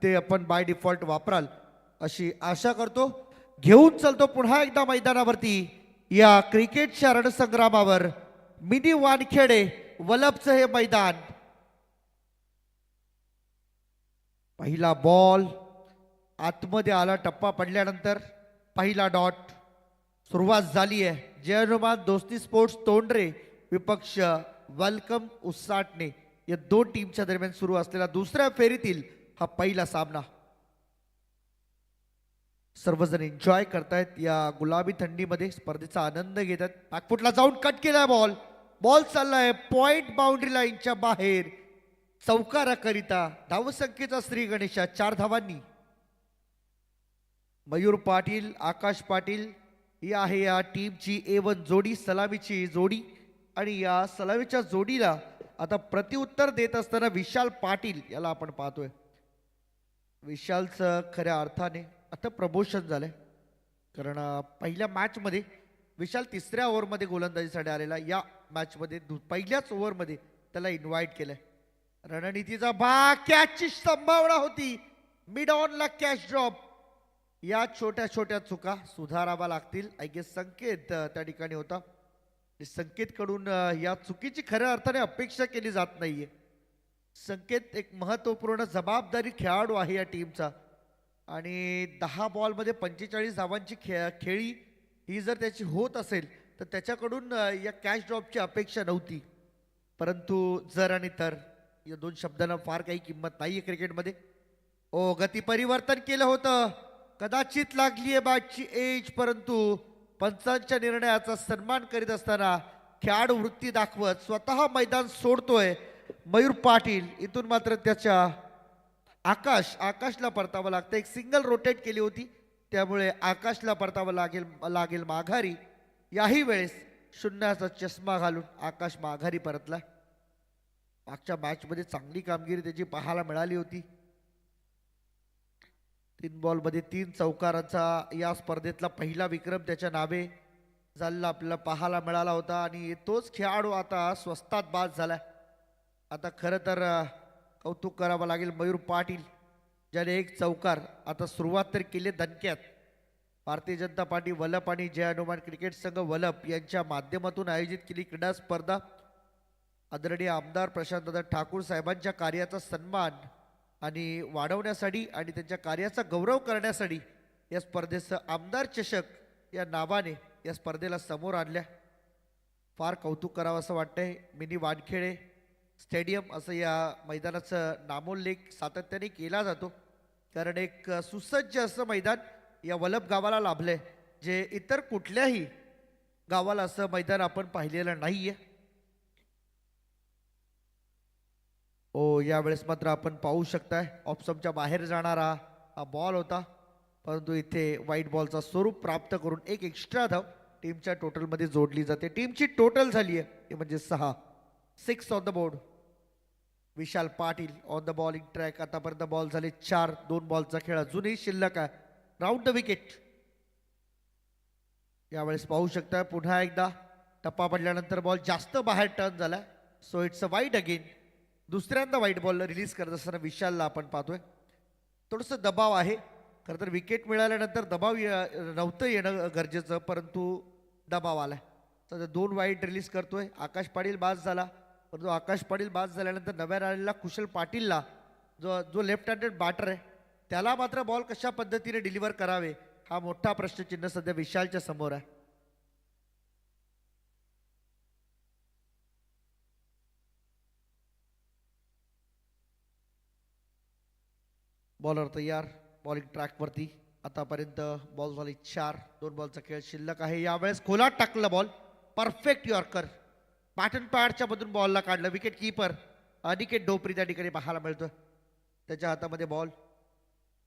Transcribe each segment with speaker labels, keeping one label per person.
Speaker 1: ते आपण by default वापराल अशी आशा करतो. घेऊन चलतो पुन्हा एकदा मैदानावरती या क्रिकेटच्या रणसंग्रामावर मिनी वानखेडे वलभचं हे मैदान. पहिला बॉल आतमध्ये आला, टप्पा पडल्यानंतर पहिला डॉट. सुरुवात झाली आहे. जय हनुमान दोस्ती स्पोर्ट्स तोंडरे विपक्ष वेलकम उसाटणे या दोन टीमच्या दरम्यान सुरू असलेला दुसऱ्या फेरीतील हा पहिला सामना. सर्वजण एन्जॉय करतायत या गुलाबी थंडीमध्ये, स्पर्धेचा आनंद घेतात. बॅकफुटला जाऊन कट केलाय बॉल. बॉल चाललाय पॉइंट बाउंड्री लाईनच्या बाहेर चौकाराकरिता. धावसंख्येचा श्री गणेशा 4 धावांनी. मयूर पाटील आकाश पाटील ही आहे या टीमची A1 जोडी, सलामीची जोडी. आणि या सलामीच्या जोडीला आता प्रत्युत्तर देत असताना विशाल पाटील याला आपण पाहतोय. विशालचं खऱ्या अर्थाने आता प्रमोशन झालंय, कारण पहिल्या मॅचमध्ये विशाल 3ऱ्या ओव्हरमध्ये गोलंदाजीसाठी आलेला. या मॅचमध्ये पहिल्याच ओव्हरमध्ये त्याला इन्व्हाइट केलंय. रणनीतीचा भाग, कॅचची संभावना होती, मिड ऑनला कॅच ड्रॉप. या छोट्या छोट्या चुका सुधाराव्या लागतील. आय गेस संकेत त्या ठिकाणी होता. संकेत कडून या चुकीची खऱ्या अर्थाने अपेक्षा केली जात नाहीये. संकेत एक महत्वपूर्ण जबाबदारी खेळाडू आहे या टीमचा, आणि 10 बॉलमध्ये 45 धावांची खेळी ही जर त्याची होत असेल तर त्याच्याकडून या कॅच ड्रॉपची अपेक्षा नव्हती. परंतु जर आणि तर या दोन शब्दांना फार काही किंमत नाहीये क्रिकेटमध्ये. गती परिवर्तन केलं होतं, कदाचित लागली आहे बॅटची एज, परंतु पंचांच्या निर्णयाचा सन्मान करीत असताना खेळाडू वृत्ती दाखवत स्वतः मैदान सोडतोय मयूर पाटील. इथून मात्र त्याच्या आकाशला परतावं लागतं. एक सिंगल रोटेट केली होती, त्यामुळे आकाशला परतावं लागेल माघारी. याही वेळेस शून्याचा चष्मा घालून आकाश माघारी परतला. मागच्या मॅचमध्ये चांगली कामगिरी त्याची पाहायला मिळाली होती. 3 बॉलमध्ये 3 चौकारांचा या स्पर्धेतला पहिला विक्रम त्याच्या नावे झालेला आपल्याला पाहायला मिळाला होता. आणि तोच खेळाडू आता स्वस्तात बाद झालाय. आता खरं तर कौतुक करावं लागेल मयूर पाटील, ज्याने 1 चौकार आता सुरुवात तर केली दणक्यात. भारतीय जनता पार्टी वलप आणि जय हनुमान क्रिकेट संघ वलप यांच्या माध्यमातून आयोजित केली क्रीडा स्पर्धा. आदरणीय आमदार प्रशांतदादा ठाकूर साहेबांच्या कार्याचा सन्मान आणि वाढवण्यासाठी आणि त्यांच्या कार्याचा गौरव करण्यासाठी या स्पर्धेचं आमदार चषक या नावाने या स्पर्धेला समोर आणल्या. फार कौतुक करावं असं वाटतंय. मिनी वानखेडे स्टेडियम असं या मैदानाचं नामोल्लेख सातत्याने केला जातो, कारण एक सुसज्ज असं मैदान या वलभ गावाला लाभलंय, जे इतर कुठल्याही गावाला असं मैदान आपण पाहिलेलं नाहीये. यावेळेस मात्र आपण पाहू शकताय ऑप्शनच्या बाहेर जाणारा हा बॉल होता, परंतु इथे व्हाईट बॉलचा स्वरूप प्राप्त करून एक एक्स्ट्रा धाव टीमच्या टोटलमध्ये जोडली जाते. टीमची टोटल झाली आहे म्हणजे 6 on the board. Vishal Patil on the bowling track. आतापर्यंत बॉल झाले 4. 2 बॉलचा खेळ अजूनही शिल्लक आहे. Round the wicket. यावेळेस पाहू शकता पुन्हा एकदा टप्पा पडल्यानंतर बॉल जास्त बाहेर टर्न झाला, so it's a wide again. दुसऱ्यांदा व्हाईट बॉल रिलीज करत असताना विशालला आपण पाहतोय. थोडंसं दबाव आहे. खरं तर विकेट मिळाल्यानंतर दबाव नव्हतं येणं गरजेचं, परंतु दबाव आलाय. तर 2 वाईट रिलीज करतोय. आकाश पाटील बाद झाला, परंतु आकाश पाटील बाद झाल्यानंतर नव्याने आलेला कुशल पाटीलला जो लेफ्ट हँडेड बॅटर आहे त्याला मात्र बॉल कशा पद्धतीने डिलिव्हर करावे हा मोठा प्रश्नचिन्ह सध्या विशालच्या समोर आहे. बॉलर तयार बॉलिंग ट्रॅकवरती. आतापर्यंत बॉल झाले 4. 2 बॉलचा खेळ शिल्लक आहे. यावेळेस खोलात टाकला बॉल. Perfect yorker. पॅटर्न पॅडच्या मधून बॉलला काढलं. विकेट कीपर अनिकेत डोपरी त्या ठिकाणी पाहायला मिळतोय. त्याच्या हातामध्ये बॉल.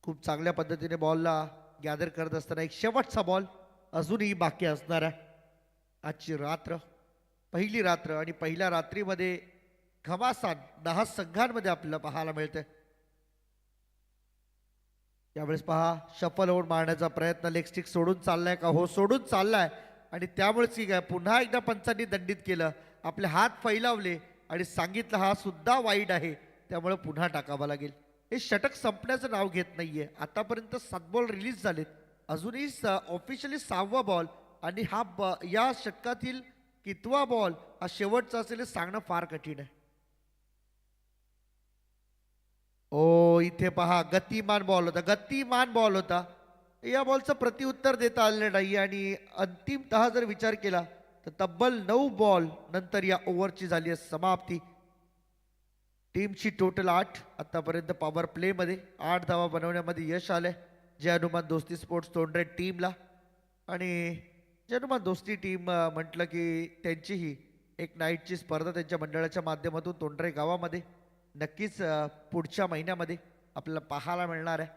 Speaker 1: खूप चांगल्या पद्धतीने बॉलला गॅदर करत असताना एक शेवटचा बॉल अजूनही बाकी असणार आहे. आजची रात्र पहिली रात्र आणि पहिल्या रात्रीमध्ये घमासान 10 संघांमध्ये आपल्याला पाहायला मिळतंय. यावेळेस पहा शफल होऊन मारण्याचा प्रयत्न. लेग स्टिक सोडून चाललाय का? हो, सोडून चाललाय. आणि त्यामुळेच की काय पुन्हा एकदा पंचांनी दंडित केलं. आपले हात फैलावले आणि सांगितलं हा सुद्धा वाईड आहे, त्यामुळे पुन्हा टाकावा लागेल. हे षटक संपण्याचं नाव घेत नाहीये. आतापर्यंत 7 बॉल रिलीज झालेत, अजूनही ऑफिशियली 6वा बॉल आणि या षटकातील कितवा बॉल हा शेवटचा असेल हे सांगणं फार कठीण आहे. ओ इथे पहा, गतिमान बॉल होता, गतिमान बॉल होता. या बॉलचं प्रत्युत्तर देता आलेलं नाही आणि अंतिमतः जर विचार केला तर तब्बल 9 बॉल नंतर या ओव्हरची झाली आहे समाप्ती. टीमची टोटल 8, आतापर्यंत पॉवर प्लेमध्ये 8 धावा बनवण्यामध्ये यश आलंय जय हनुमान दोस्ती स्पोर्ट्स तोंडरे टीमला. आणि जय हनुमान दोस्ती टीम म्हटलं की त्यांचीही एक नाईटची स्पर्धा त्यांच्या मंडळाच्या माध्यमातून तोंडरे गावामध्ये नक्कीच पुढच्या महिन्यामध्ये आपल्याला पाहायला मिळणार आहे.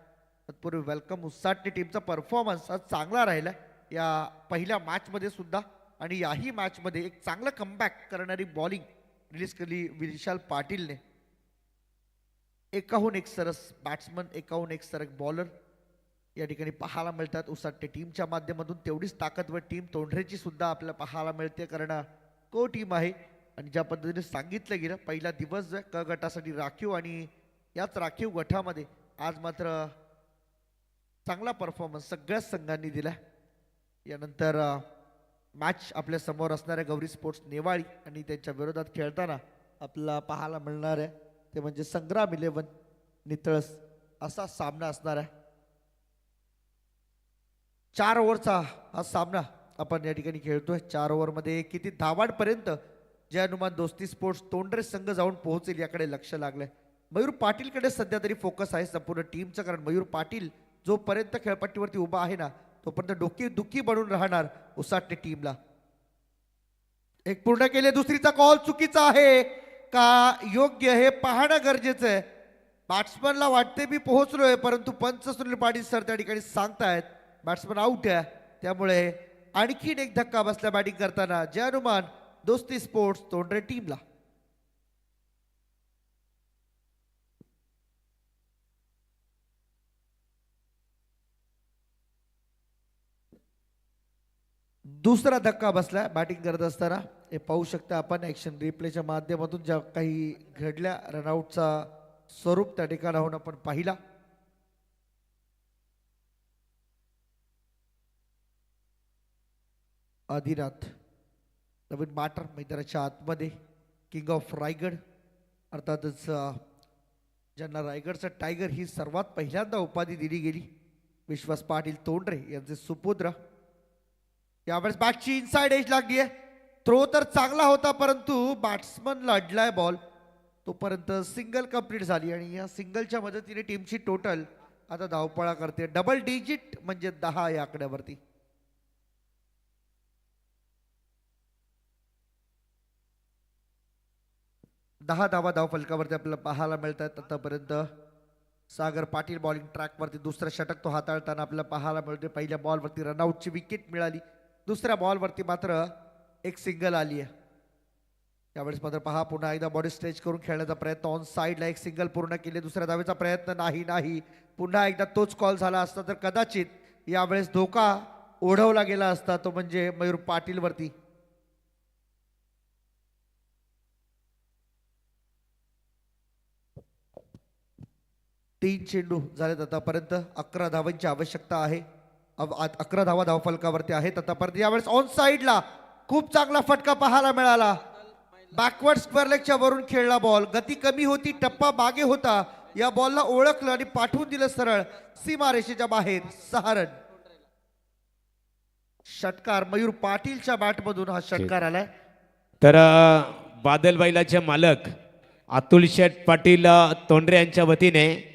Speaker 1: तत्पूर्वी वेलकम उसाटणे टीमचा परफॉर्मन्स आज चांगला राहिला या पहिल्या मॅचमध्ये सुद्धा आणि याही मॅचमध्ये एक चांगलं कमबॅक करणारी बॉलिंग रिलीज केली विशाल पाटीलने. एकाहून एक सरस बॅट्समन, एकाहून एक सरस बॉलर या ठिकाणी पाहायला मिळतात उसाटणे टीमच्या माध्यमातून. तेवढीच ताकदवर टीम तोंढरेची सुद्धा आपल्याला पाहायला मिळते, कारण को टीम आहे. आणि ज्या पद्धतीने सांगितलं गेलं पहिला दिवस जो क गटासाठी राखीव आणि याच राखीव गटामध्ये आज मात्र चांगला परफॉर्मन्स सगळ्याच संघांनी दिला. यानंतर मॅच आपल्या समोर असणाऱ्या गौरी स्पोर्ट्स नेवाळी आणि त्यांच्या विरोधात खेळताना आपल्याला पाहायला मिळणार आहे ते म्हणजे संग्राम 11 नितळस असा सामना असणार आहे. 4 ओव्हरचा हा सामना आपण या ठिकाणी खेळतोय. 4 ओव्हरमध्ये किती धावांपर्यंत जय हनुमान दोस्ती स्पोर्ट्स तोंडरे संघ जाऊन पोहोचेल याकडे लक्ष लागलंय. मयूर पाटीलकडे सध्या तरी फोकस आहे संपूर्ण टीमचं, कारण मयूर पाटील जोपर्यंत खेळपट्टीवरती उभा आहे ना तोपर्यंत डोकी दुखी बनून राहणार उसाटणे टीमला. एक पूर्ण केले, दुसरीचा कॉल चुकीचा आहे का योग्य हे पाहणं गरजेचं आहे. बॅट्समनला वाटते मी पोहोचलोय, परंतु पंच सुनील पाटील सर त्या ठिकाणी सांगतायत बॅट्समन आउट आहे. त्यामुळे आणखीन एक धक्का बसला बॅटिंग करताना जय हनुमान दोस्ती स्पोर्ट्स तोंडरे टीमला. दुसरा धक्का बसला बॅटिंग करत असताना. हे पाहू शकता आपण ऍक्शन रिप्लेच्या माध्यमातून ज्या काही घडल्या रनआउटचा स्वरूप त्या ठिकाणाहून आपण पाहिला. आदिनाथ नवीन माटर मैदानाच्या आतमध्ये किंग ऑफ रायगड, अर्थातच ज्यांना रायगडचा टायगर ही सर्वात पहिल्यांदा उपाधी दिली गेली, विश्वास पाटील तोंडरे यांचे सुपुत्र. यावेळेस बॅटची इनसाइड एज लागली आहे. थ्रो तर चांगला होता परंतु बॅट्समनला अडलाय बॉल, तोपर्यंत सिंगल कंप्लीट झाली आणि या सिंगलच्या मदतीने टीमची टोटल आता धावपळा करते. डबल डिजिट म्हणजे 10 या आकड्यावरती. 10 धावा धाव फलकावरती आपल्याला पाहायला मिळतात. आतापर्यंत सागर पाटील बॉलिंग ट्रॅकवरती दुसरा षटक तो हाताळताना आपल्याला पाहायला मिळते. पहिल्या बॉलवरती रनआउटची विकेट मिळाली, दुसऱ्या बॉलवरती मात्र एक सिंगल आली आहे. यावेळेस मात्र पहा पुन्हा एकदा बॉडी स्ट्रेच करून खेळण्याचा प्रयत्न, ऑन साईडला एक सिंगल पूर्ण केले, दुसऱ्या धावेचा प्रयत्न नाही. पुन्हा एकदा तोच कॉल झाला असता तर कदाचित यावेळेस धोका ओढवला गेला असता, तो म्हणजे मयूर पाटील वरती. तीन चेंडू झालेत आतापर्यंत. 11 धावांची आवश्यकता आहे. 11 धावा धावफलकावरती आहेत आतापर्यंत. यावेळेस ऑन साईडला खूप चांगला फटका पाहायला मिळाला. बॅकवर्ड स्क्वेअर लेगच्या वरून खेळला बॉल, गती कमी होती, टप्पा मागे होता. या बॉलला ओळखलं आणि पाठवून दिलं सरळ सीमारेषेच्या बाहेर. 6 रन. षटकार मयूर पाटीलच्या बॅटमधून हा षटकार आलाय.
Speaker 2: तर बादल बैलाचे मालक अतुल शेठ पाटील तोंडरे यांच्या वतीने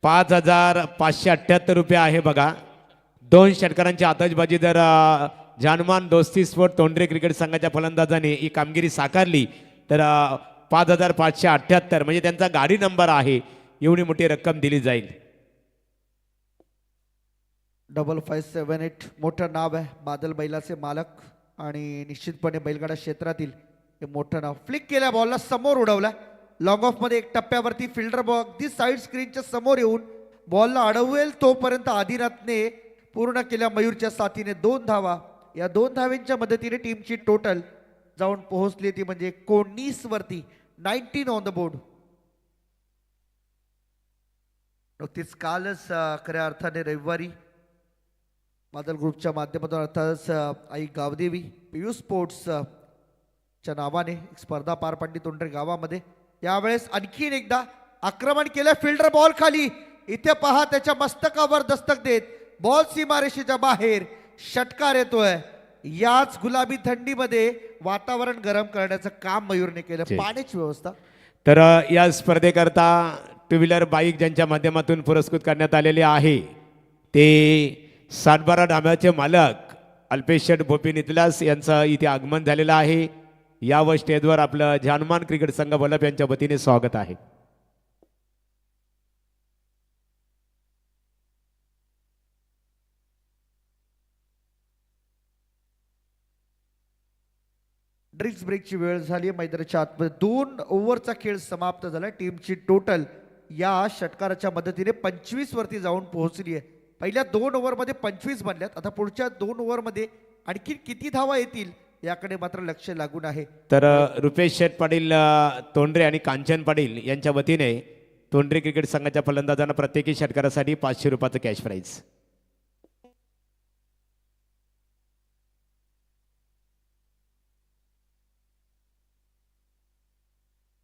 Speaker 2: 5,578 रुपये आहे बघा. 2 षटकारांची आतषबाजी जर हनुमान दोस्ती स्पोर्ट तोंडरे क्रिकेट संघाच्या फलंदाजाने ही कामगिरी साकारली तर 5,578 म्हणजे त्यांचा गाडी नंबर आहे, एवढी मोठी रक्कम दिली जाईल.
Speaker 1: 5578 मोठं नाव आहे बादल बैलाचे मालक आणि निश्चितपणे बैलगाडा क्षेत्रातील हे मोठं नाव. फ्लिक केल्या बॉलला समोर उडवला. लॉंग ऑफ मध्ये एक टप्प्यावरती फिल्डर बॉल अगदी साईड स्क्रीनच्या समोर येऊन बॉलला अडवेल तोपर्यंत आदिनाथने पूर्ण केल्या मयूरच्या साथीने 2 धावा. या 2 धावांच्या मदतीने टीमची टोटल जाऊन पोहोचली ती म्हणजे 19 वरती. 19 ऑन द बोर्ड. नुकतीच कालच खऱ्या अर्थाने रविवारी मादल ग्रुपच्या माध्यमातून अर्थातच आई गावदेवी पीयू स्पोर्ट्स च्या नावाने एक स्पर्धा पार पडली तोंडरे गावामध्ये. यावेळेस आणखीन एकदा आक्रमण केलं, फिल्डर बॉल खाली, इथे पहा त्याच्या मस्तकावर दस्तक देत बॉल सीमारेषेच्या बाहेर षटकार येतोय. याच गुलाबी थंडीमध्ये वातावरण गरम करण्याचं काम मयूरने केलं. पाण्याची व्यवस्था
Speaker 2: तर या स्पर्धेकरता टू व्हीलर बाईक ज्यांच्या माध्यमातून पुरस्कृत करण्यात आलेले आहे ते सातबारा डाब्याचे मालक अल्पेश शेठ भोपी नितलास यांचं इथे आगमन झालेलं आहे. यावर स्टेजवर आपलं जानमान क्रिकेट संघ बलप यांच्या वतीने स्वागत आहे.
Speaker 1: ड्रिंक्स ब्रेकची वेळ झाली. मैदानाच्या आतमध्ये 2 ओव्हरचा खेळ समाप्त झाला. टीमची टोटल या षटकाराच्या मदतीने 25 वरती जाऊन पोहोचली आहे. पहिल्या 2 ओव्हरमध्ये 25 बनल्यात. आता पुढच्या 2 ओव्हरमध्ये आणखी किती धावा येतील याकडे मात्र लक्ष लागून आहे.
Speaker 2: तर रुपेश शेठ पाटील तोंडरे आणि कांचन पाटील यांच्या वतीने तोंडरे क्रिकेट संघाच्या फलंदाजांना प्रत्येकी षटकारासाठी 500 रुपयाचं कॅश प्राईज.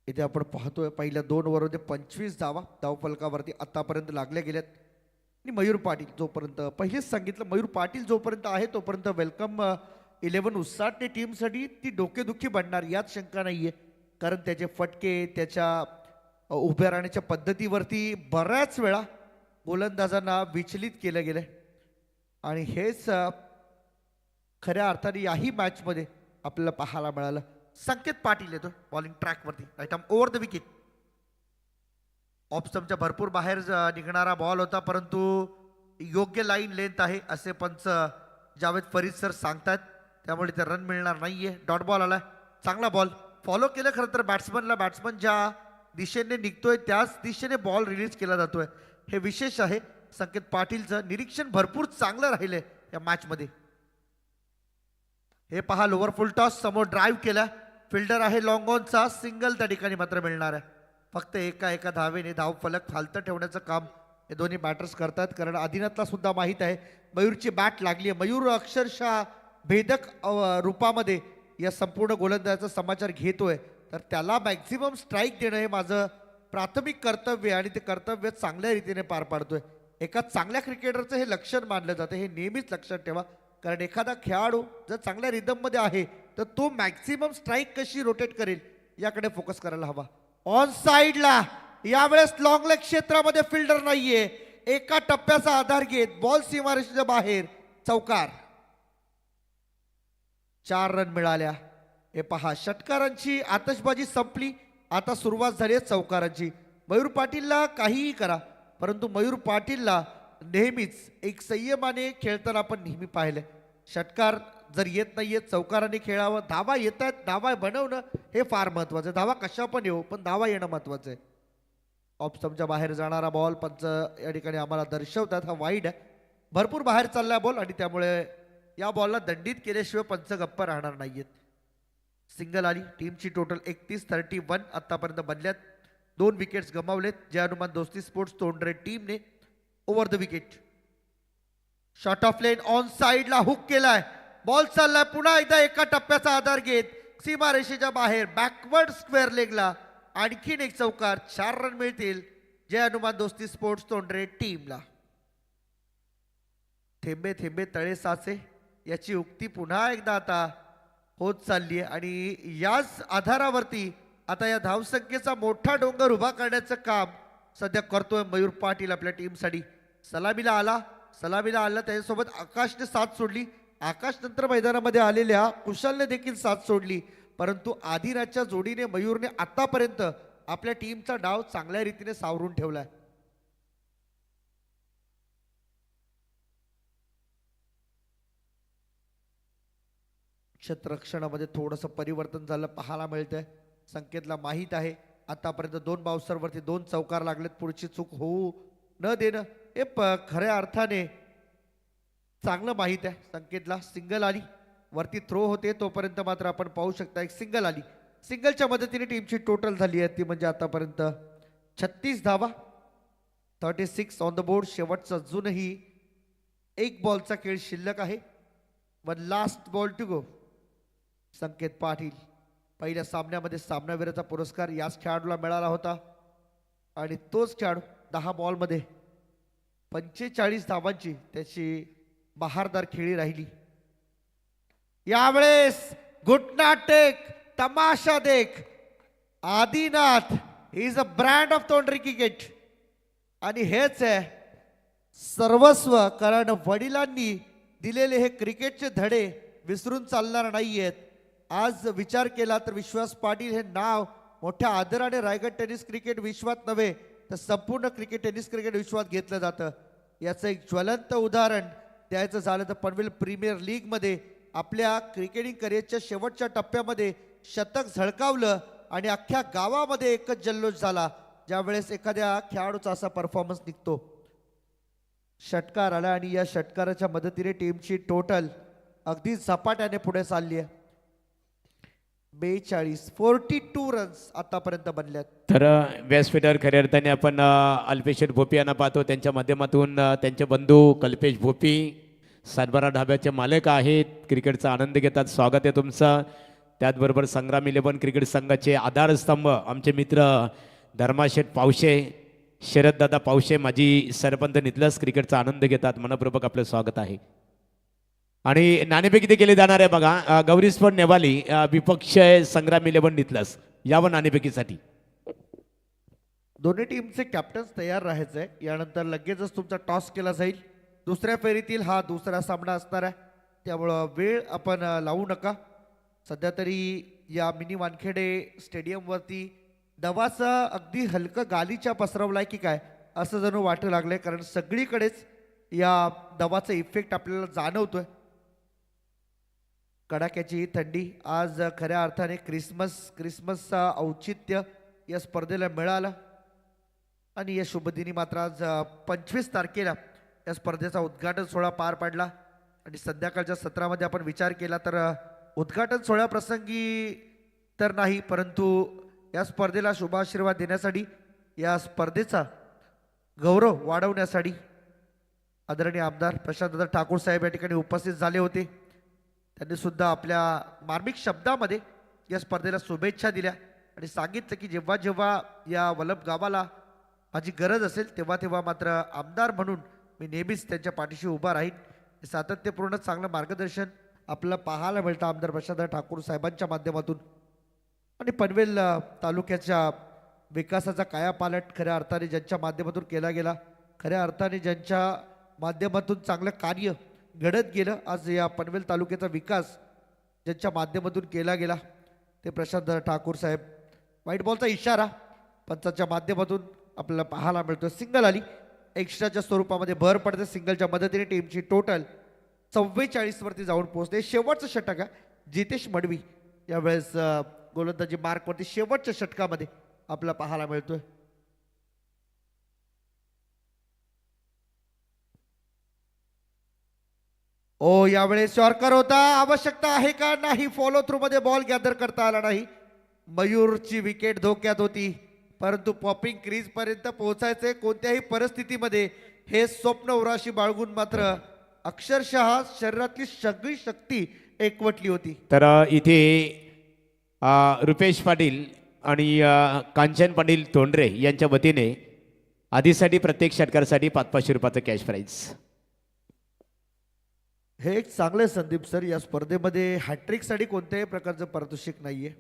Speaker 1: इथे आपण पाहतोय पहिल्या 2 ओव्हरमध्ये 25 धावा धावफलकावरती आतापर्यंत लागल्या गेल्यात. आणि मयूर पाटील जोपर्यंत पहिलेच सांगितलं, मयूर पाटील जोपर्यंत आहे तोपर्यंत वेलकम 11 उसाटणे टीमसाठी ती डोकेदुखी बनणार यात शंका नाहीये. कारण त्याचे फटके, त्याच्या उभ्या राहण्याच्या पद्धतीवरती बऱ्याच वेळा गोलंदाजांना विचलित केलं गेलंय. आणि हेच खऱ्या अर्थाने याही मॅचमध्ये आपल्याला पाहायला मिळालं. संकेत पाटील येतो बॉलिंग ट्रॅकवरती, right arm over the wicket. Off स्टंपच्या भरपूर बाहेर निघणारा बॉल होता, परंतु योग्य लाईन लेंथ आहे असे पंच जावेद फरीद सर सांगतात, त्यामुळे ते रन मिळणार नाहीये. डॉट बॉल आलाय, चांगला बॉल फॉलो केलं खरं तर बॅट्समनला. बॅट्समन ज्या दिशेने निघतोय त्याच दिशेने बॉल रिलीज केला जातोय, हे विशेष आहे. संकेत पाटीलचं निरीक्षण भरपूर चांगलं राहिलंय या मॅचमध्ये. हे पहा लोअर फुल टॉस समोर ड्राईव्ह केला, फिल्डर आहे लॉंग ऑनचा, सिंगल त्या ठिकाणी मात्र मिळणार आहे. फक्त एका धावेने धाव फलक फालतं ठेवण्याचं काम हे दोन्ही बॅटर्स करतात. कारण आदिनाथला सुद्धा माहीत आहे मयूरची बॅट लागली आहे. मयूर अक्षरशः भेदक रूपामध्ये या संपूर्ण गोलंदाजाचा समाचार घेतोय, तर त्याला मॅक्झिमम स्ट्राईक देणं हे माझं प्राथमिक कर्तव्य आहे आणि ते कर्तव्य चांगल्या रीतीने पार पाडतोय. एका चांगल्या क्रिकेटरचं हे लक्षण मानलं जातं, हे नेहमीच लक्षात ठेवा. कारण एखादा खेळाडू जर चांगल्या रिदममध्ये आहे तर तो मॅक्झिमम स्ट्राईक कशी रोटेट करेल याकडे फोकस करायला हवा. ऑन साईडला यावेळेस लॉंग लेग क्षेत्रामध्ये फिल्डर नाहीये, एका टप्प्याचा आधार घेत बॉल सीमारेषेच्या बाहेर चौकार. 4 रन मिळाल्या. हे पहा षटकारांची आतषबाजी संपली, आता सुरुवात झाली आहे चौकारांची. मयूर पाटीलला काहीही करा, परंतु मयूर पाटीलला नेहमीच एक संयमाने खेळताना आपण नेहमी पाहिलंय. षटकार जर येत नाहीये चौकाराने खेळावं. धावा येत आहेत, धावा बनवणं हे फार महत्वाचं आहे. धावा कशा पण येऊ पण धावा येणं महत्वाचं आहे. ऑफ स्टंपच्या बाहेर जाणारा बॉल पंच या ठिकाणी आम्हाला दर्शवतात, हा वाईड आहे. भरपूर बाहेर चाललाय बॉल आणि त्यामुळे या बॉलला दंडित केल्याशिवाय पंच गप्प राहणार नाहीयेत. सिंगल आली. टीमची टोटल 31-31 आतापर्यंत बनल्यात. 2 विकेट्स गमावलेत. जय हनुमान दोस्ती स्पोर्ट्स तोंडरे टीमने over the wicket. Shot of lane on साइडला हुक केलाय, बॉल चाललाय पुन्हा एकदा एका टप्प्याचा आधार घेत सीमारेषेच्या बाहेर बॅकवर्ड स्क्वेअर लेगला आणखीन एक चौकार. 4 रन मिळतील जय हनुमान दोस्ती स्पोर्ट्स तोंडरे टीमला. थेंबे थेंबे तळे साचे याची उक्ती पुन्हा एकदा आता होत चालली आहे आणि याच आधारावरती आता या धावसंख्येचा मोठा डोंगर उभा करण्याचं काम सध्या करतोय मयूर पाटील आपल्या टीमसाठी. सलामीला आला त्याच्यासोबत आकाशने साथ सोडली. आकाश नंतर मैदानामध्ये आलेल्या कुशलने देखील साथ सोडली, परंतु आदिनाथच्या जोडीने मयूरने आतापर्यंत आपल्या टीमचा डाव चांगल्या रीतीने सावरून ठेवलाय. क्षेत्ररक्षणामध्ये थोडंसं परिवर्तन झालं पाहायला मिळतंय. संकेतला माहीत आहे आतापर्यंत 2 बाउन्सरवरती 2 चौकार लागलेत. पुढची चूक होऊ न देणं हे खऱ्या अर्थाने चांगलं माहीत आहे संकेतला. सिंगल आली, वरती थ्रो होते तोपर्यंत मात्र आपण पाहू शकता एक सिंगल आली. सिंगलच्या मदतीने टीमची टोटल झाली आहे ती म्हणजे आतापर्यंत 36 धावा. 36 ऑन द बोर्ड. शेवटचा अजूनही एक बॉलचा खेळ शिल्लक आहे. One last ball to go. Sanket Patil पहिल्या सामन्यामध्ये सामनावीराचा पुरस्कार याच खेळाडूला मिळाला होता आणि तोच खेळाडू 10 बॉलमध्ये 45 धावांची त्याची बहारदार खेळी राहिली. यावेळेस घुटना टेक तमाशा देख Adinath is a brand of तोंडरी क्रिकेट आणि हेच आहे सर्वस्व. कारण वडिलांनी दिलेले हे क्रिकेटचे धडे विसरून चालणार नाहीयेत. आज विचार केला तर विश्वास पाटील हे नाव मोठ्या आदराने रायगड टेनिस क्रिकेट विश्वात नव्हे तर संपूर्ण टेनिस क्रिकेट विश्वात घेतलं जातं. याचं एक ज्वलंत उदाहरण द्यायचं झालं तर पनवेल प्रीमियर लीगमध्ये आपल्या क्रिकेटिंग करिअरच्या शेवटच्या टप्प्यामध्ये शतक झळकावलं आणि अख्ख्या गावामध्ये एकच जल्लोष झाला ज्यावेळेस एखाद्या खेळाडूचा असा परफॉर्मन्स निघतो. षटकार आला आणि या षटकाराच्या मदतीने टीमची टोटल अगदी झपाट्याने पुढे चालली आहे. 42 रन्स आतापर्यंत बनल्यात.
Speaker 2: तर व्यासपीठावर खऱ्या अर्थाने आपण अल्पेश भोपी यांना पाहतो. त्यांच्या माध्यमातून त्यांचे बंधू कल्पेश भोपी सातबारा ढाब्याचे मालक आहेत, क्रिकेटचा आनंद घेतात. स्वागत आहे तुमचं. त्याचबरोबर संग्राम 11 क्रिकेट संघाचे आधारस्तंभ आमचे मित्र धर्माशेठ पावशे, शरददादा पावशे, माजी सरपंच नितलस क्रिकेटचा आनंद घेतात. मनपूर्वक आपलं स्वागत आहे. आणि नाणेफेक किती केले जाणार आहे बघा. गौरी स्पोर्ट नेवाली विपक्ष संग्राम 11 नितलस यावर नाणेफेकीसाठी
Speaker 1: दोन्ही टीमचे कॅप्टन्स तयार राहायचे. यानंतर लगेचच तुमचा टॉस केला जाईल. दुसऱ्या फेरीतील हा दुसरा सामना असणार आहे त्यामुळं वेळ आपण लावू नका. सध्या तरी या मिनी वानखेडे स्टेडियमवरती दवाचा अगदी हलकं गालीच्या पसरवलाय की काय असं जणू वाटू लागलंय. कारण सगळीकडेच या दवाचा इफेक्ट आपल्याला जाणवतोय. कडाक्याची ही थंडी आज खऱ्या अर्थाने क्रिसमसचा औचित्य या स्पर्धेला मिळालं आणि या शुभदिनी मात्र आज 25 तारखेला या स्पर्धेचा उद्घाटन सोहळा पार पडला आणि संध्याकाळच्या सत्रामध्ये आपण विचार केला तर उद्घाटन सोहळ्याप्रसंगी तर नाही परंतु या स्पर्धेला शुभाशीर्वाद देण्यासाठी या स्पर्धेचा गौरव वाढवण्यासाठी आदरणीय आमदार प्रशांतदादा ठाकूर साहेब या ठिकाणी उपस्थित झाले होते. त्यांनी सुद्धा आपल्या मार्मिक शब्दामध्ये या स्पर्धेला शुभेच्छा दिल्या आणि सांगितलं की जेव्हा जेव्हा या वलभ गावाला माझी गरज असेल तेव्हा तेव्हा मात्र आमदार म्हणून मी नेहमीच त्यांच्या पाठीशी उभा राहीन. सातत्यपूर्ण चांगलं मार्गदर्शन आपल्याला पाहायला मिळतं आमदार प्रशांतदादा ठाकूर साहेबांच्या माध्यमातून. आणि पनवेल तालुक्याच्या विकासाचा कायापालट खऱ्या अर्थाने ज्यांच्या माध्यमातून केला गेला, खऱ्या अर्थाने ज्यांच्या माध्यमातून चांगलं कार्य घडत गेलं, आज या पनवेल तालुक्याचा विकास ज्यांच्या माध्यमातून केला गेला ते प्रशांतदादा ठाकूर साहेब. व्हाईट बॉलचा इशारा पंचाच्या माध्यमातून आपल्याला पाहायला मिळतो. सिंगल आली, एक्स्ट्राच्या स्वरूपामध्ये भर पडते. सिंगलच्या मदतीने टीमची टोटल 44 वरती जाऊन पोहोचते. शेवटचं षटक आहे जितेश मडवी यावेळेस गोलंदाजी मार्कवरती शेवटच्या षटकामध्ये आपल्याला पाहायला मिळतोय. ओ यावेळेस यॉर्कर होता. आवश्यकता आहे का नाही, फॉलो थ्रू मध्ये बॉल गॅदर करता आला नाही. मयूरची विकेट धोक्यात होती परंतु पॉपिंग क्रीज पर्यंत पोहोचायचे कोणत्याही परिस्थितीमध्ये हे स्वप्न उराशी बाळगून मात्र अक्षरशः शरीरातली सगळी शक्ती एकवटली होती.
Speaker 2: तर इथे रुपेश पाटील आणि कांचन पाटील तोंडरे यांच्या वतीने आधीसाठी प्रत्येक षटकारासाठी 500 रुपयाचं कॅश प्राईज.
Speaker 1: हे एक चांगले संदीप सर. या स्पर्धेमध्ये हॅट्रिकसाठी कोणत्याही प्रकारचं पारितोषिक नाहीये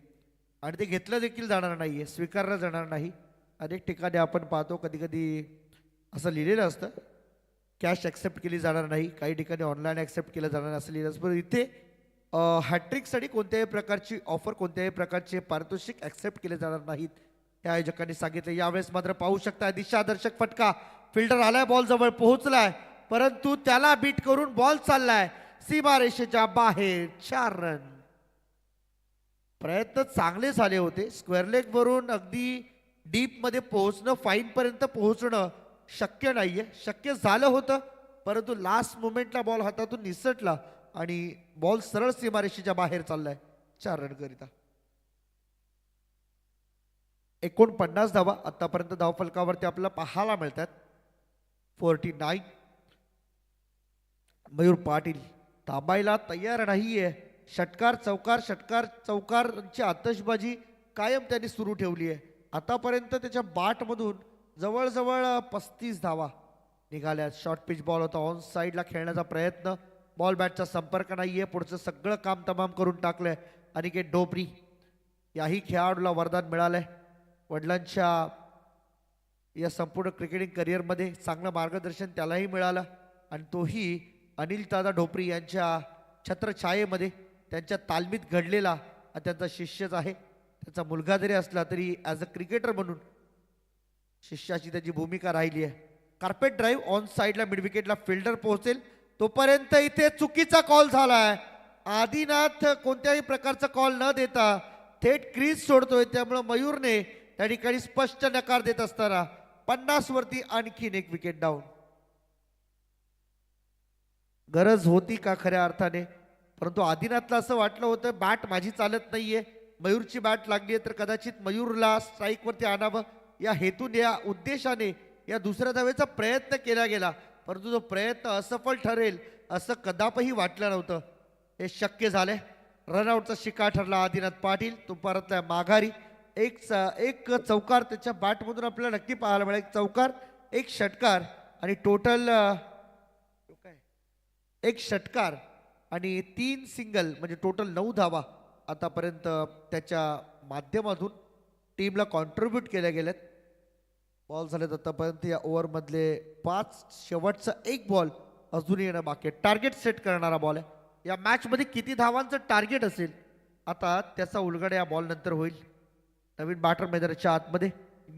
Speaker 1: आणि ते घेतलं देखील जाणार नाहीये, स्वीकारलं जाणार नाही. अनेक ठिकाणी आपण पाहतो कधी कधी असं लिहिलेलं असतं कॅश ॲक्सेप्ट केली जाणार नाही, काही ठिकाणी ऑनलाईन ॲक्सेप्ट केलं जाणार असं लिहिलं असतं. पण इथे हॅट्रिकसाठी कोणत्याही प्रकारची ऑफर, कोणत्याही प्रकारचे पारितोषिक ॲक्सेप्ट केले जाणार नाहीत या आयोजकांनी सांगितलं. यावेळेस मात्र पाहू शकता दिशादर्शक फटका, फिल्डर आलाय, बॉल जवळ पोहोचलाय परंतु त्याला बीट करून बॉल चाललाय सीमारेषेच्या बाहेर. 4 रन. प्रयत्न चांगले झाले होते. स्क्वेअर लेग वरून अगदी डीप मध्ये पोहोचणं, फाईन पर्यंत पोहोचणं शक्य नाहीये. शक्य झालं होतं परंतु लास्ट मोमेंटला बॉल हातातून निसटला आणि बॉल सरळ सीमारेषेच्या बाहेर चाललाय 4 रन करिता. 49 धावा आतापर्यंत धावफलकावरती आपल्याला पाहायला मिळतात. 49. मयूर पाटील थांबायला तयार नाहीये. षटकार चौकारची आतषबाजी कायम त्यांनी सुरू ठेवली आहे. आतापर्यंत त्याच्या बाटमधून जवळजवळ 35 धावा निघाल्या. शॉर्ट पिच बॉल होता, ऑन साईडला खेळण्याचा प्रयत्न, बॉल बॅटचा संपर्क नाहीये. पुढचं सगळं काम तमाम करून टाकलंय अनिकेत ढोबरी. याही खेळाडूला वरदान मिळालंय. वडिलांच्या या संपूर्ण क्रिकेटिंग करिअरमध्ये चांगलं मार्गदर्शन त्यालाही मिळालं आणि तोही अनिल दादा ढोपरी यांच्या छत्रछायेमध्ये त्यांच्या तालमीत घडलेला हा त्यांचा शिष्यच आहे. त्याचा मुलगा जरी असला तरी ॲज अ क्रिकेटर म्हणून शिष्याची त्याची भूमिका राहिली आहे. कार्पेट ड्राईव्ह ऑन साईडला मिड विकेटला फिल्डर पोहोचेल तोपर्यंत इथे चुकीचा कॉल झालाय. आदिनाथ कोणत्याही प्रकारचा कॉल न देता थेट क्रीज सोडतोय. त्यामुळे मयूरने त्या ठिकाणी स्पष्ट नकार देत असताना 50 वरती आणखीन एक विकेट डाऊन. गरज होती का खऱ्या अर्थाने, परंतु आदिनाथला असं वाटलं होतं बॅट माझी चालत नाहीये, मयूरची बॅट लागली आहे तर कदाचित मयूरला स्ट्राईकवरती आणावं या हेतून या उद्देशाने या दुसऱ्या धावेचा प्रयत्न केला गेला. परंतु तो प्रयत्न असफल ठरेल असं कदापही वाटलं नव्हतं. हे शक्य झालंय. रनआउटचा शिकार ठरला आदिनाथ पाटील. तो परतला माघारी. एक चौकार त्याच्या बॅटमधून आपल्याला नक्की पाहायला मिळेल. एक चौकार, एक षटकार आणि टोटल एक षटकार आणि 3 सिंगल म्हणजे टोटल 9 धावा आतापर्यंत त्याच्या माध्यमातून टीमला कॉन्ट्रीब्यूट केल्या गेल्यात. बॉल झालेत आतापर्यंत या ओव्हरमधले 5. शेवटचा एक बॉल अजून येणं बाकी आहे. टार्गेट सेट करणारा बॉल आहे. या मॅचमध्ये किती धावांचं टार्गेट असेल आता त्याचा उलगडा या बॉल नंतर होईल. नवीन बॅटर मैदानाच्या आतमध्ये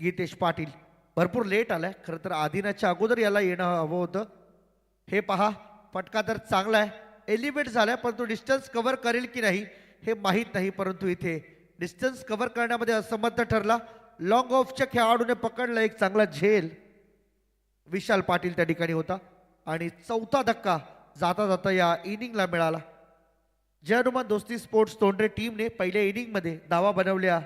Speaker 1: गीतेश पाटील भरपूर लेट आलाय. खरं तर आदिनाथच्या अगोदर याला येणं हवं होतं. हे पहा, फटका तर चांगला आहे, एलिव्हेट झालाय, परंतु डिस्टन्स कव्हर करेल की नाही हे माहीत नाही. परंतु इथे डिस्टन्स कव्हर करण्यामध्ये असमर्थ ठरला. लॉंग ऑफच्या खेळाडूने पकडला एक चांगला झेल. विशाल पाटील त्या ठिकाणी होता आणि चौथा धक्का जाता जाता या इनिंगला मिळाला. जय हनुमान दोस्ती स्पोर्ट्स तोंडरे टीमने पहिल्या इनिंगमध्ये धावा बनवल्या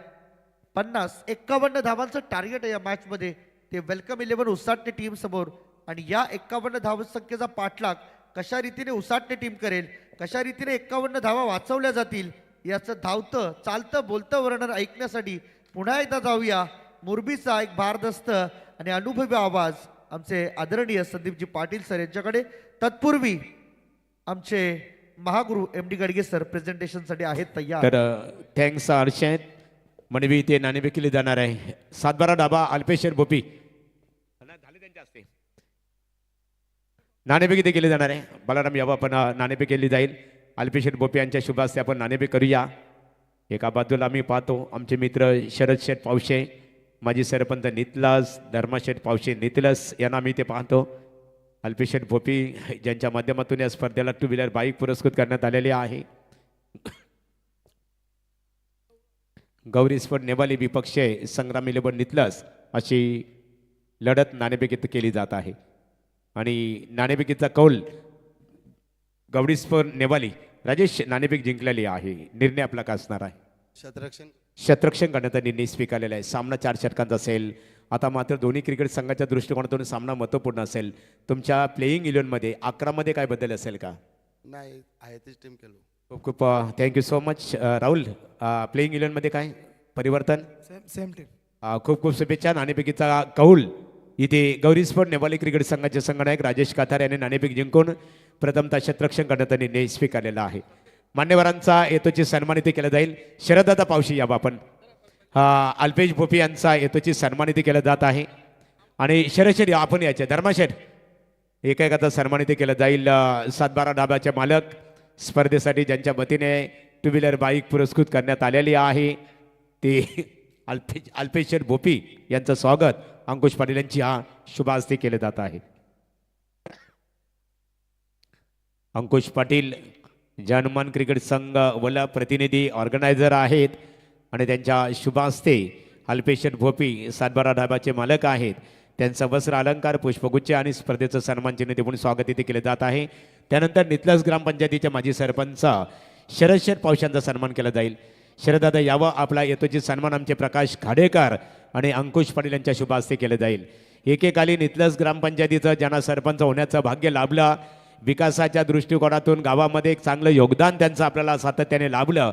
Speaker 1: 50. 51 धावांचं टार्गेट आहे या मॅचमध्ये. ते वेलकम 11 उसाटणे टीम समोर आणि या 51 धावसंख्येचा पाठलाग कशा रीतीने उसाटणे टीम करेल, कशा रीतीने 51 धावा वाचवल्या जातील याचं धावतं चालतं बोलतं वर्णन ऐकण्यासाठी पुन्हा एकदा जाऊया मोरबीचा एक भारदस्त आणि अनुभवी आवाज आमचे आदरणीय संदीपजी पाटील सर यांच्याकडे. तत्पूर्वी आमचे महागुरु MD गडगे सर प्रेझेंटेशनसाठी आहेत तयार.
Speaker 2: तर थँक्स अर्षद. मनवी ते नाणेफेक केली जाणार आहे. 7-12 डाबा अल्पेशर बोपी झाले त्यांच्या हस्ते. नाणेफेक इथे केली जाणार आहे. बलाराम यावं आपण नाणेफेक केली जाईल. अल्पेशर बोपी यांच्या शुभ हस्ते आपण नाणेफेक करूया. एका बाजूला आम्ही पाहतो आमचे मित्र शरद शेठ पावशे, माजी सरपंच नितलस, धर्मशेठ पावशे नितलस यांना आम्ही इथे पाहतो. अल्पेशर भोपी ज्यांच्या माध्यमातून या स्पर्धेला 2 व्हीलर बाईक पुरस्कृत करण्यात आलेले आहे. गौरी स्पोर्ट नेवाली विपक्ष संग्राम 11 नितलस अशी लढत नाणेफेकीत केली जात आहे आणि नाणेफेकीचा कौल गौरी स्पोर्ट नेवाली राजेश नाणेफेक जिंकलेली आहे. निर्णय आपला का असणार आहे? शतरक्षण करण्याचा निर्णय स्वीकारलेला आहे. सामना 4 षटकांचा असेल. आता मात्र दोन्ही क्रिकेट संघाच्या दृष्टिकोनातून सामना महत्त्वपूर्ण असेल. तुमच्या प्लेईंग 11मध्ये 11मध्ये काय बदल असेल का?
Speaker 3: नाही, आहे तीच टीम केलो.
Speaker 2: खूप खूप thank you so much Rahul. Playing 11मध्ये काय परिवर्तन?
Speaker 3: Same team.
Speaker 2: खूप खूप शुभेच्छा. नाणेफेकीचा कौल इथे गौरी स्पोर्ट नेवाली क्रिकेट संघाचे संघनायक राजेश काथार यांनी नाणेफेक जिंकून प्रथमतः शतरक्षण करण्याचा निर्णय स्वीकारलेला आहे. मान्यवरांचा येतोची सन्मानित केला जाईल. शरददादा पावशी यावं आपण. अल्पेश भोपी यांचा येतोची सन्मानित केलं जात आहे आणि शरद आपण याचे धर्माशेठ एकेकाचा सन्मानित केलं जाईल. 7-12 डाब्याचे मालक स्पर्धेसाठी ज्यांच्या वतीने 2 व्हीलर बाईक पुरस्कृत करण्यात आलेली आहे ते अल्पेश भोपी यांचं स्वागत अंकुश पाटील यांची शुभ हस्ते केले जात आहे. अंकुश पाटील हनुमान क्रिकेट संघ वला प्रतिनिधी ऑर्गनायझर आहेत आणि त्यांच्या शुभ हस्ते अल्पेश भोपी 7-12 डाबाचे मालक आहेत. त्यांचं वस्त्र अलंकार पुष्पगुच्छ आणि स्पर्धेचं सन्मान चिन्ह देऊन स्वागत इथे केले जात आहे. त्यानंतर नितलस ग्रामपंचायतीचे माजी सरपंच शरद शेठ पावशांचा सन्मान केला जाईल. शरददादा यावं आपला येतोची सन्मान आमचे प्रकाश खाडेकर आणि अंकुश पाटील यांच्या शुभ हस्ते केले जाईल. एकेकाली नितलस ग्रामपंचायतीचं ज्यांना सरपंच होण्याचं भाग्य लाभलं, विकासाच्या दृष्टिकोनातून गावामध्ये एक चांगलं योगदान त्यांचं आपल्याला सातत्याने लाभलं,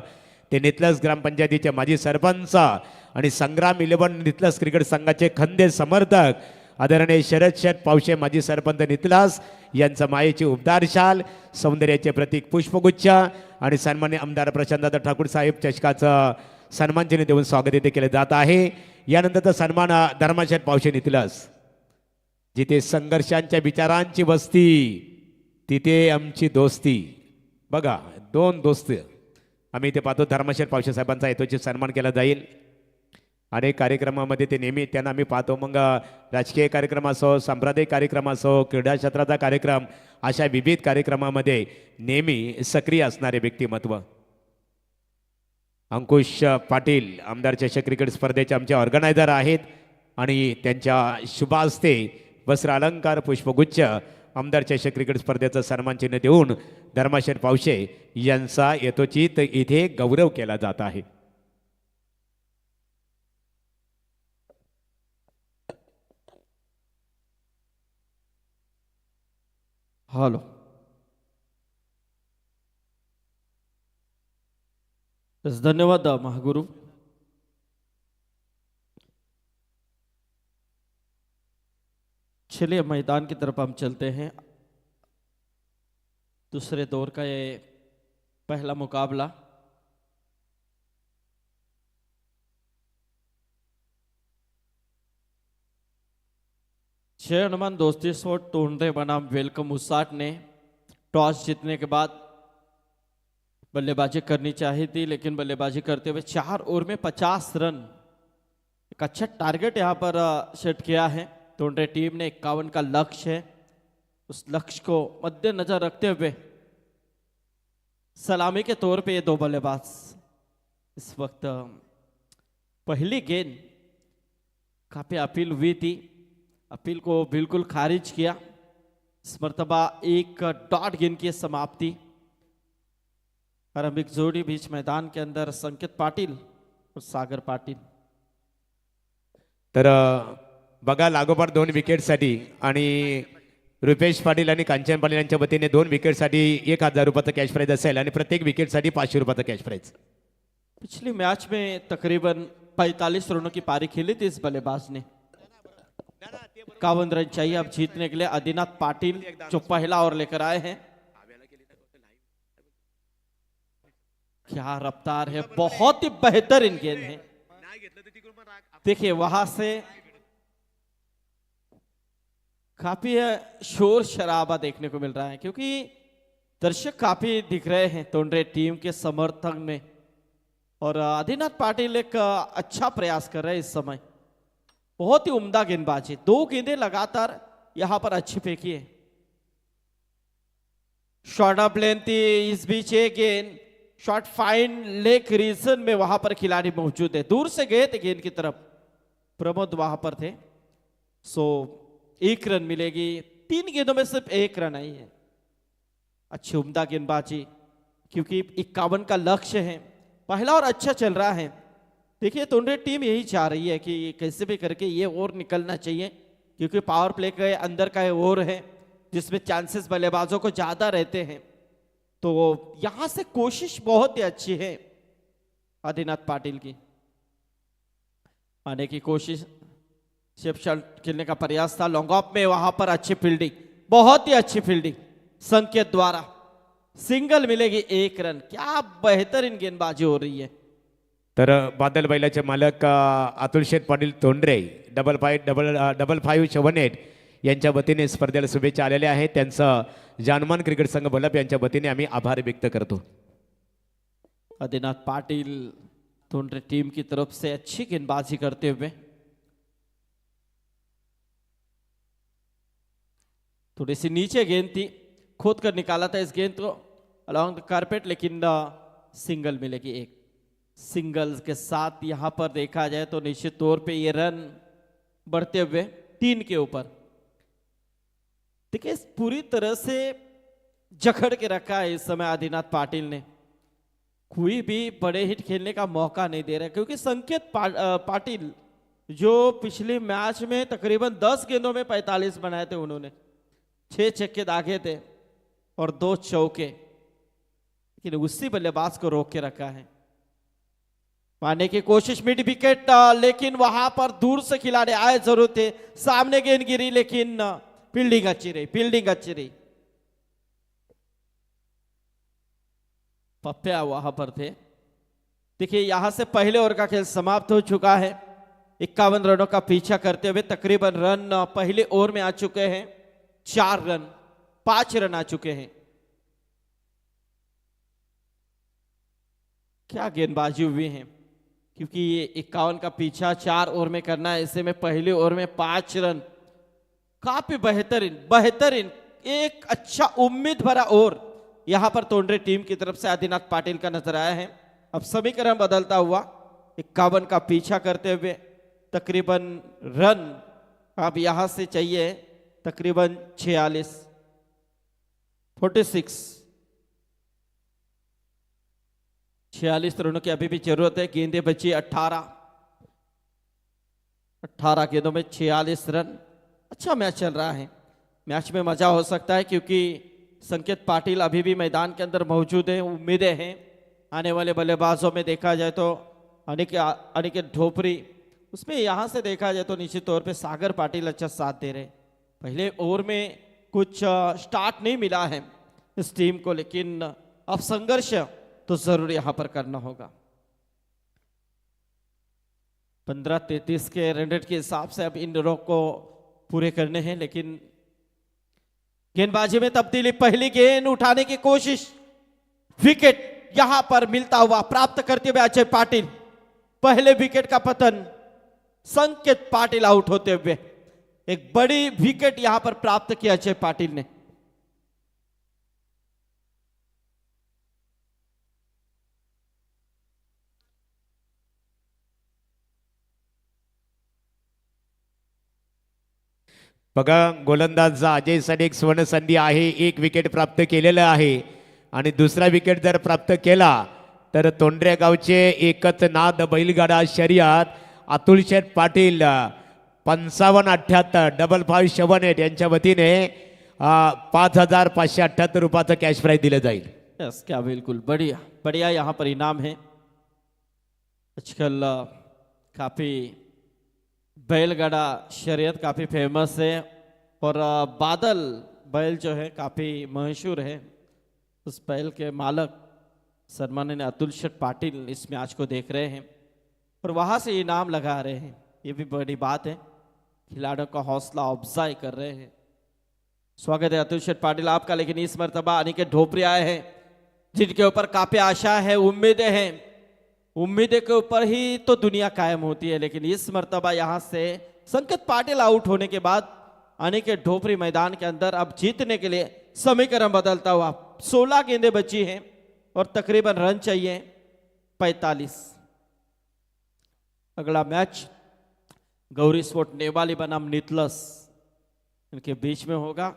Speaker 2: ते नितलस ग्रामपंचायतीचे माजी सरपंच आणि संग्राम 11 नितलस क्रिकेट संघाचे खंदे समर्थक आदरणीय शरद शेठ पावशे माजी सरपंच नितलास यांचं मायेची उबदार शाल, सौंदर्याचे प्रतीक पुष्पगुच्छ आणि सन्मान्य आमदार प्रशांतदादा ठाकूर साहेब चषकाचं सन्मानचिन्ह देऊन स्वागत इथे केले जात आहे. यानंतरचा सन्मान धर्माशेठ पावशे नितलास. जिथे संघर्षांच्या विचारांची वस्ती तिथे आमची दोस्ती. बघा, 2 दोस्त आम्ही इथे पाहतो. धर्माशेठ पावशे साहेबांचा यथोचित सन्मान केला जाईल. अनेक कार्यक्रमामध्ये ते नेहमी त्यांना आम्ही पाहतो. मग राजकीय कार्यक्रम असो, सांप्रदायिक कार्यक्रम असो, क्रीडा क्षेत्राचा कार्यक्रम, अशा विविध कार्यक्रमामध्ये नेहमी सक्रिय असणारे व्यक्तिमत्व. अंकुश पाटील आमदार चषक क्रिकेट स्पर्धेचे आमचे ऑर्गनायझर आहेत आणि त्यांच्या शुभ हस्ते वस्त्र अलंकार पुष्पगुच्छ आमदार चषक क्रिकेट स्पर्धेचं सन्मानचिन्ह देऊन धर्माशेठ पावशे यांचा यथोचित इथे गौरव केला जात आहे.
Speaker 4: हेलो, धन्यवाद महागुरु. चलिए मैदान की तरफ हम चलते हैं. दूसरे दौर का ये पहला मुकाबला जय हनुमान दोस्ती स्पोर्ट टोंडे बनाम वेलकम उसाट ने टॉस जीतने के बाद बल्लेबाजी करनी चाहिए थी, लेकिन बल्लेबाजी करते हुए 4 ओवर में 50 रन, एक अच्छा टारगेट यहाँ पर सेट किया है. टोंडे टीम ने 51 का लक्ष्य है. उस लक्ष्य को मद्देनजर रखते हुए सलामी के तौर पे ये 2 बल्लेबाज इस वक्त पहली गेंद काफी अपील हुई थी, अपील को बिल्कुल खारिज किया. इस मर्तबा एक डॉट गेंद की समाप्ति. आरंभिक जोड़ी बीच मैदान के अंदर संकेत पाटील और सागर पाटील.
Speaker 2: तर बघा, लागोपाठ 2 विकेटसाठी आणि रुपेश पाटील आणि कांचन पाटील यांच्या वतीने 2 विकेटसाठी 1000 रुपयाचा कॅश प्राइज असेल आणि प्रत्येक विकेटसाठी 500 रुपयाचा कॅश प्राइज.
Speaker 4: पिछली मैच में तकरीबन 45 रनों की पारी खेली थी इस बल्लेबाज ने. 51 रन चाहिए अब जीतने के लिए. आदिनाथ पाटिल जो पहला ओवर लेकर आए हैं. क्या रफ्तार है, बहुत ही बेहतरीन गेंद है. देखिए वहां से काफी शोर शराबा देखने को मिल रहा है क्योंकि दर्शक काफी दिख रहे हैं टोंडे टीम के समर्थक में. और आदिनाथ पाटिल एक अच्छा प्रयास कर रहे हैं इस समय. बहुत ही उम्दा गेंदबाजी. 2 गेंदें लगातार यहां पर अच्छी फेंकी है. शॉर्ट अप लेंथ थी, इस बीच एक गेंद शॉर्ट फाइन लेग रीजन में वहां पर खिलाड़ी मौजूद है. दूर से गए थे गेंद की तरफ, प्रमोद वहां पर थे. सो 1 रन मिलेगी. 3 गेंदों में सिर्फ 1 रन आई है. अच्छी उम्दा गेंदबाजी क्योंकि 51 का लक्ष्य है. पहला और अच्छा चल रहा है. देखिए टोंडे टीम यही चाह रही है कि कैसे भी करके ये ओवर निकलना चाहिए क्योंकि पावर प्ले के अंदर का ये ओवर है जिसमें चांसेस बल्लेबाजों को ज्यादा रहते हैं. तो यहां से कोशिश बहुत ही अच्छी है आदिनाथ पाटिल की. आने की कोशिश, शेप शॉट खेलने का प्रयास था. लॉन्ग ऑफ में वहां पर अच्छी फील्डिंग, बहुत ही अच्छी फील्डिंग संकेत द्वारा. सिंगल मिलेगी, 1 रन. क्या बेहतरीन गेंदबाजी हो रही है.
Speaker 2: तर बादल बैलाचे मालक अतुल शेठ पाटील तोंडरे 5578 यांच्या वतीने स्पर्धेला शुभेच्छा आलेल्या आहेत. त्यांचं जानमान क्रिकेट संघ बलप यांच्या वतीने आम्ही आभार व्यक्त करतो.
Speaker 4: आदिनाथ पाटिल टोंडे टीम की तरफ से अच्छी गेंदबाजी करते हुए थोड़ी सी नीचे गेंद थी, खोद कर निकाला था इस गेंद को अलॉन्ग द कारपेट, लेकिन सिंगल मिलेगी. 1 सिंगल्स के साथ यहां पर देखा जाए तो निश्चित तौर पे ये रन बढ़ते हुए 3 के ऊपर. देखिए पूरी तरह से जकड़ के रखा है इस समय आदिनाथ पाटिल ने. कोई भी बड़े हिट खेलने का मौका नहीं दे रहा क्योंकि संकेत पाटिल जो पिछली मैच में तकरीबन 10 गेंदों में 45 बनाए थे उन्होंने, 6 छक्के दागे थे और 2 चौके, लेकिन उसी बल्लेबाज को रोक के रखा है। मारने की कोशिश, मिड विकेट, लेकिन वहां पर दूर से खिलाड़ी आए जरूर थे, सामने गेंद गिरी लेकिन फील्डिंग अच्छी रही, फील्डिंग अच्छी रही। पप्पया वहां पर थे। देखिए यहां से पहले ओवर का खेल समाप्त हो चुका है। 51 रनों का पीछा करते हुए तकरीबन रन पहले ओवर में आ चुके हैं 4 रन, 5 रन आ चुके हैं। क्या गेंदबाजी हुई है, क्योंकि ये 51 का पीछा 4 ओवर में करना है, ऐसे में पहले ओवर में 5 रन, काफी बेहतरीन बेहतरीन, एक अच्छा उम्मीद भरा ओवर यहां पर तोंडरे टीम की तरफ से आदिनाथ पाटिल का नजर आया है। अब समीकरण बदलता हुआ 51 का पीछा करते हुए तकरीबन रन अब यहां से चाहिए तकरीबन 46 रनों की अभी भी जरूरत है। गेंदे बची 18 गेंदों में 46 रन। अच्छा मैच चल रहा है, मैच में मजा हो सकता है क्योंकि संकेत पाटिल अभी भी मैदान के अंदर मौजूद है। उम्मीदें हैं आने वाले बल्लेबाजों में देखा जाए तो अनिकेत ढोपरी, उसमें यहां से देखा जाए तो निश्चित तौर पे सागर पाटिल अच्छा साथ दे रहे। पहले ओवर में कुछ स्टार्ट नहीं मिला है इस टीम को, लेकिन अब संघर्ष तो जरूर यहां पर करना होगा। 15-33 के रन रेट के हिसाब से अब इन रनों को पूरे करने हैं, लेकिन गेंदबाजी में तब्दीली, पहली गेंद उठाने की कोशिश, विकेट यहां पर मिलता हुआ प्राप्त करते हुए अजय पाटिल, पहले विकेट का पतन, संकेत पाटिल आउट होते हुए एक बड़ी विकेट यहां पर प्राप्त किया अजय पाटिल ने।
Speaker 2: बघा गोलंदाज अजय साठी एक स्वर्ण संधी आहे, एक विकेट प्राप्त केलेलं आहे आणि दुसरा विकेट जर प्राप्त केला तर तोंडरे गावचे एकच नाद बैलगाडा शर्यत अतुल शेठ पाटील 55-78 5578 यांच्या वतीने 5578 रुपयाचं कॅश प्राइज दिलं जाईल।
Speaker 4: यस, क्या बिल्कुल बढ़िया बढ़िया यहाँ पर इनाम है। आजकल काफी बैलगाड़ा शर्यत काफी फेमस है और बादल बैल जो है काफी मशहूर है। उस बैल के मालक सन्माननीय अतुल शेठ पाटिल इस मैच को देख रहे हैं और वहां से इनाम लगा रहे हैं, ये भी बड़ी बात है। खिलाड़ियों का हौसला अफजाई कर रहे हैं। स्वागत है अतुल शेठ पाटिल आपका। लेकिन इस मर्तबा अनिकेत ढोपरी आए हैं जिनके ऊपर काफी आशा है, उम्मीदें हैं, उम्मीदें के ऊपर ही तो दुनिया कायम होती है। लेकिन इस मर्तबा यहां से संकेत पाटिल आउट होने के बाद अनिकेत ढोपरी मैदान के अंदर अब जीतने के लिए समीकरण बदलता हुआ। 16 गेंदें बची हैं और तकरीबन रन चाहिए 45। अगला मैच गौरी स्पोर्ट नेवाली बनाम नितलस इनके बीच में होगा।